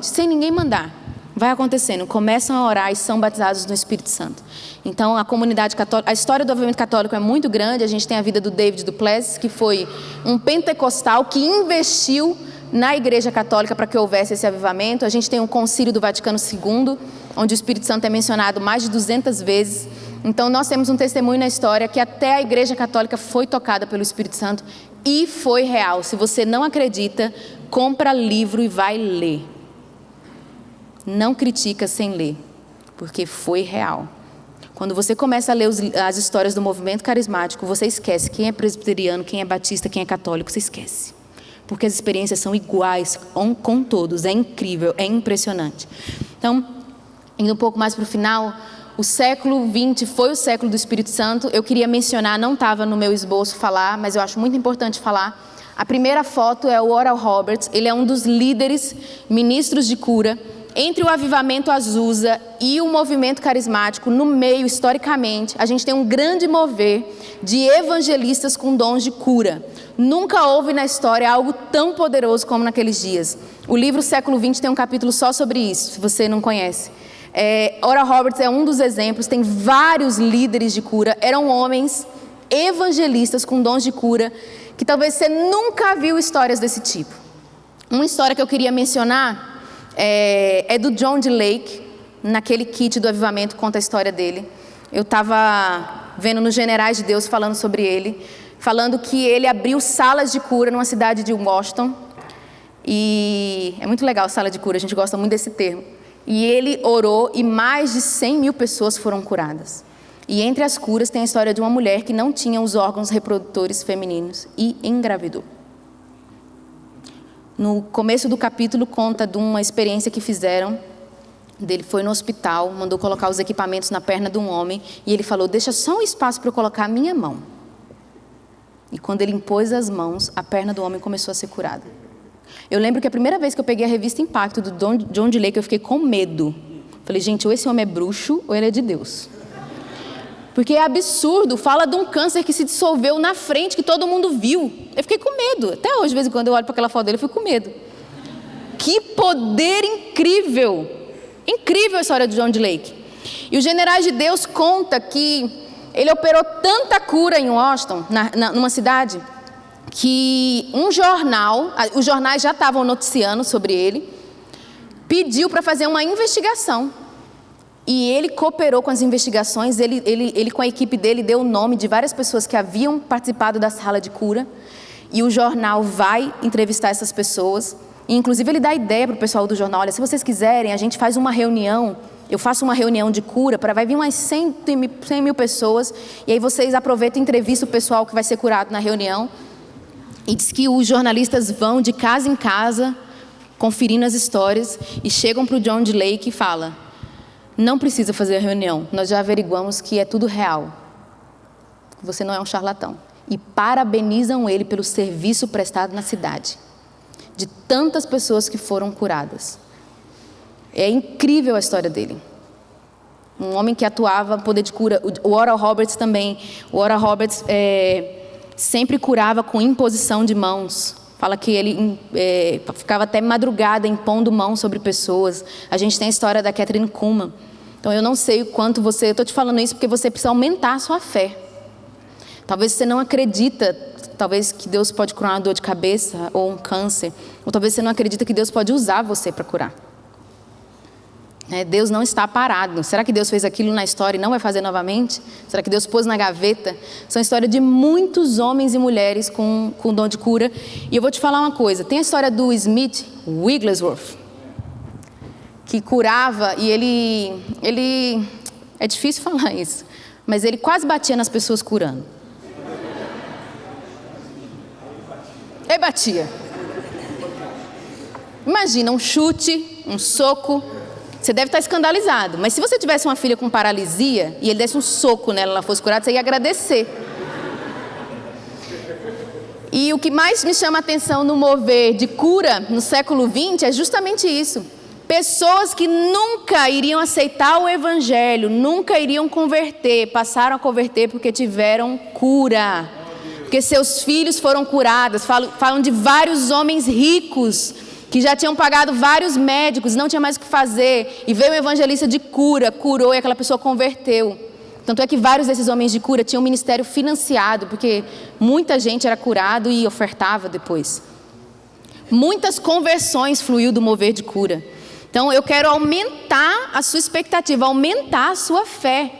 [SPEAKER 1] sem ninguém mandar, vai acontecendo, começam a orar e são batizados no Espírito Santo. Então, a comunidade católica, a história do avivamento católico é muito grande. A gente tem a vida do David Duplessis, que foi um pentecostal que investiu na Igreja Católica para que houvesse esse avivamento. A gente tem o Concílio do Vaticano II, onde o Espírito Santo é mencionado mais de 200 vezes. Então, nós temos um testemunho na história que até a Igreja Católica foi tocada pelo Espírito Santo e foi real. Se você não acredita, compra livro e vai ler. Não critica sem ler, porque foi real. Quando você começa a ler as histórias do movimento carismático, você esquece quem é presbiteriano, quem é batista, quem é católico, você esquece. Porque as experiências são iguais com todos, é incrível, é impressionante. Então, indo um pouco mais para o final, o século XX foi o século do Espírito Santo. Eu queria mencionar, não estava no meu esboço falar, mas eu acho muito importante falar. A primeira foto é o Oral Roberts, ele é um dos líderes, ministros de cura. Entre o avivamento Azusa e o movimento carismático, no meio, historicamente, a gente tem um grande mover de evangelistas com dons de cura. Nunca houve na história algo tão poderoso como naqueles dias. O livro Século XX tem um capítulo só sobre isso, se você não conhece. Oral Roberts é um dos exemplos, tem vários líderes de cura, eram homens evangelistas com dons de cura, que talvez você nunca viu histórias desse tipo. Uma história que eu queria mencionar é do John D. Lake, naquele kit do avivamento, conta a história dele. Eu estava vendo nos Generais de Deus falando sobre ele, falando que ele abriu salas de cura numa cidade de Washington, e é muito legal sala de cura, a gente gosta muito desse termo. E ele orou e mais de 100 mil pessoas foram curadas. E entre as curas tem a história de uma mulher que não tinha os órgãos reprodutores femininos e engravidou. No começo do capítulo conta de uma experiência que fizeram. Ele foi no hospital, mandou colocar os equipamentos na perna de um homem e ele falou: deixa só um espaço para eu colocar a minha mão. E quando ele impôs as mãos, a perna do homem começou a ser curada. Eu lembro que a primeira vez que eu peguei a revista Impacto do John D. Lake, eu fiquei com medo. Falei, gente, ou esse homem é bruxo ou ele é de Deus. Porque é absurdo, fala de um câncer que se dissolveu na frente, que todo mundo viu. Eu fiquei com medo. Até hoje, de vez em quando, eu olho para aquela foto dele, eu fico com medo. Que poder incrível! Incrível a história de John D. Lake. E os Generais de Deus conta que ele operou tanta cura em Washington, numa cidade, que um jornal, os jornais já estavam noticiando sobre ele, pediu para fazer uma investigação. E ele cooperou com as investigações, ele com a equipe dele deu o nome de várias pessoas que haviam participado da sala de cura. E o jornal vai entrevistar essas pessoas. E, inclusive, ele dá ideia para o pessoal do jornal: olha, se vocês quiserem, a gente faz uma reunião, eu faço uma reunião de cura, vai vir umas 100 mil pessoas, e aí vocês aproveitam e entrevistam o pessoal que vai ser curado na reunião. E diz que os jornalistas vão de casa em casa, conferindo as histórias, e chegam para o John D. Lake e falam: não precisa fazer a reunião, nós já averiguamos que é tudo real, você não é um charlatão. E parabenizam ele pelo serviço prestado na cidade, de tantas pessoas que foram curadas. É incrível a história dele. Um homem que atuava no poder de cura. O Oral Roberts também. O Oral Roberts sempre curava com imposição de mãos. Fala que ele ficava até madrugada impondo mão sobre pessoas. A gente tem a história da Catherine Kuhlman. Então eu não sei o quanto eu estou te falando isso porque você precisa aumentar a sua fé. Talvez você não acredita, talvez que Deus pode curar uma dor de cabeça ou um câncer. Ou talvez você não acredita que Deus pode usar você para curar. Deus não está parado. Será que Deus fez aquilo na história e não vai fazer novamente? Será que Deus pôs na gaveta? São histórias de muitos homens e mulheres com dom de cura. E eu vou te falar uma coisa. Tem a história do Smith Wigglesworth, que curava, e ele é difícil falar isso, mas ele quase batia nas pessoas curando. Ele batia. Imagina um chute, um soco. Você deve estar escandalizado. Mas se você tivesse uma filha com paralisia e ele desse um soco nela, ela fosse curada, você ia agradecer. E o que mais me chama a atenção no mover de cura no século XX é justamente isso. Pessoas que nunca iriam aceitar o evangelho, nunca iriam converter, passaram a converter porque tiveram cura. Porque seus filhos foram curados. Falam de vários homens ricos que já tinham pagado vários médicos, não tinha mais o que fazer. E veio um evangelista de cura, curou e aquela pessoa converteu. Tanto é que vários desses homens de cura tinham um ministério financiado, porque muita gente era curado e ofertava depois. Muitas conversões fluiu do mover de cura. Então eu quero aumentar a sua expectativa, aumentar a sua fé.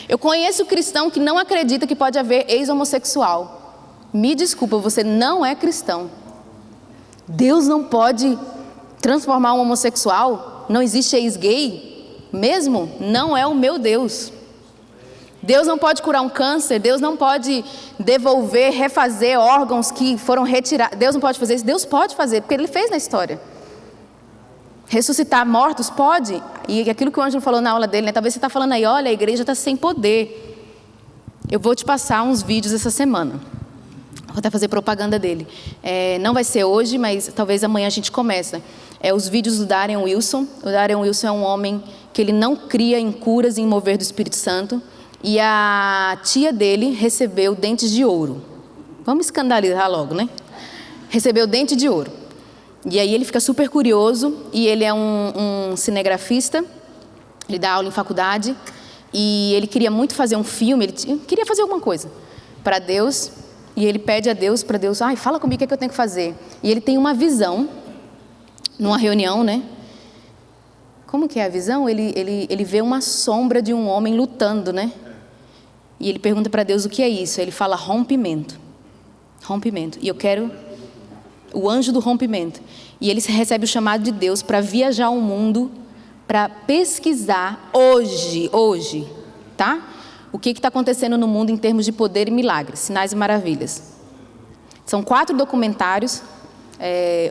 [SPEAKER 1] Eu conheço cristão que não acredita que pode haver ex-homossexual. Me desculpa, você não é cristão. Deus não pode transformar um homossexual? Não existe ex-gay? Mesmo? Não é o meu Deus. Deus não pode curar um câncer, Deus não pode devolver, refazer órgãos que foram retirados. Deus não pode fazer isso, Deus pode fazer, porque Ele fez na história. Ressuscitar mortos, pode. E aquilo que o Ângelo falou na aula dele, né? Talvez você está falando aí, olha, a igreja está sem poder. Eu vou te passar uns vídeos essa semana. Vou até fazer propaganda dele. Não vai ser hoje, mas talvez amanhã a gente comece. Os vídeos do Darren Wilson. O Darren Wilson é um homem que ele não cria em curas e em mover do Espírito Santo. E a tia dele recebeu dentes de ouro. Vamos escandalizar logo, né? Recebeu dente de ouro. E aí ele fica super curioso. E ele é um cinegrafista. Ele dá aula em faculdade. E ele queria muito fazer um filme. Ele queria fazer alguma coisa para Deus. E ele pede a Deus, para Deus, fala comigo, o que é que eu tenho que fazer? E ele tem uma visão, numa reunião, né? Como que é a visão? Ele vê uma sombra de um homem lutando, né? E ele pergunta para Deus o que é isso. Ele fala rompimento. Rompimento. E eu quero o anjo do rompimento. E ele recebe o chamado de Deus para viajar ao mundo, para pesquisar hoje, tá? O que está acontecendo no mundo em termos de poder e milagres, sinais e maravilhas. São 4 documentários.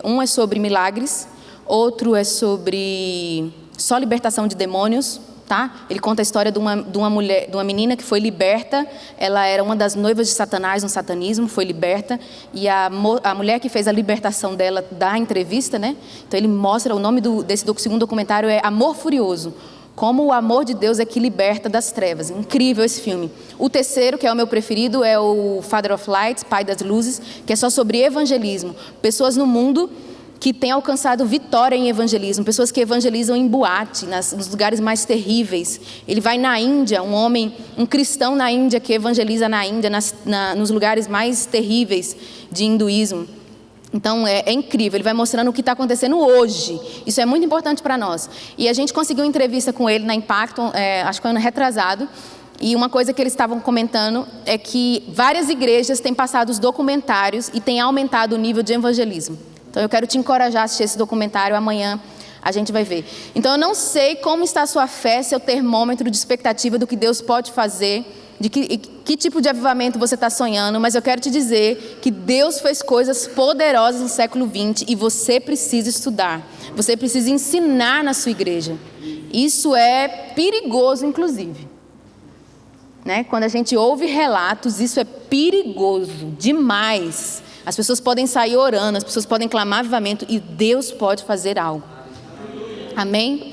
[SPEAKER 1] Um é sobre milagres, outro é sobre só libertação de demônios. Tá? Ele conta a história de uma menina que foi liberta. Ela era uma das noivas de Satanás no satanismo, foi liberta. E a mulher que fez a libertação dela dá a entrevista, né? Então ele mostra, o nome desse segundo documentário é Amor Furioso. Como o amor de Deus é que liberta das trevas. Incrível esse filme. O terceiro, que é o meu preferido, é o Father of Lights, Pai das Luzes, que é só sobre evangelismo. Pessoas no mundo que têm alcançado vitória em evangelismo, pessoas que evangelizam em boate, nos lugares mais terríveis. Ele vai na Índia, um cristão na Índia que evangeliza na Índia, nos lugares mais terríveis de hinduísmo. Então é incrível, ele vai mostrando o que está acontecendo hoje. Isso é muito importante para nós. E a gente conseguiu uma entrevista com ele na Impacto, acho que foi ano retrasado. E uma coisa que eles estavam comentando é que várias igrejas têm passado os documentários e têm aumentado o nível de evangelismo. Então eu quero te encorajar a assistir esse documentário, amanhã a gente vai ver. Então eu não sei como está a sua fé, seu termômetro de expectativa do que Deus pode fazer, de que tipo de avivamento você está sonhando, mas eu quero te dizer que Deus fez coisas poderosas no século XX e você precisa estudar, você precisa ensinar na sua igreja. Isso é perigoso, inclusive. Né? Quando a gente ouve relatos, isso é perigoso demais. As pessoas podem sair orando, as pessoas podem clamar avivamento e Deus pode fazer algo. Amém?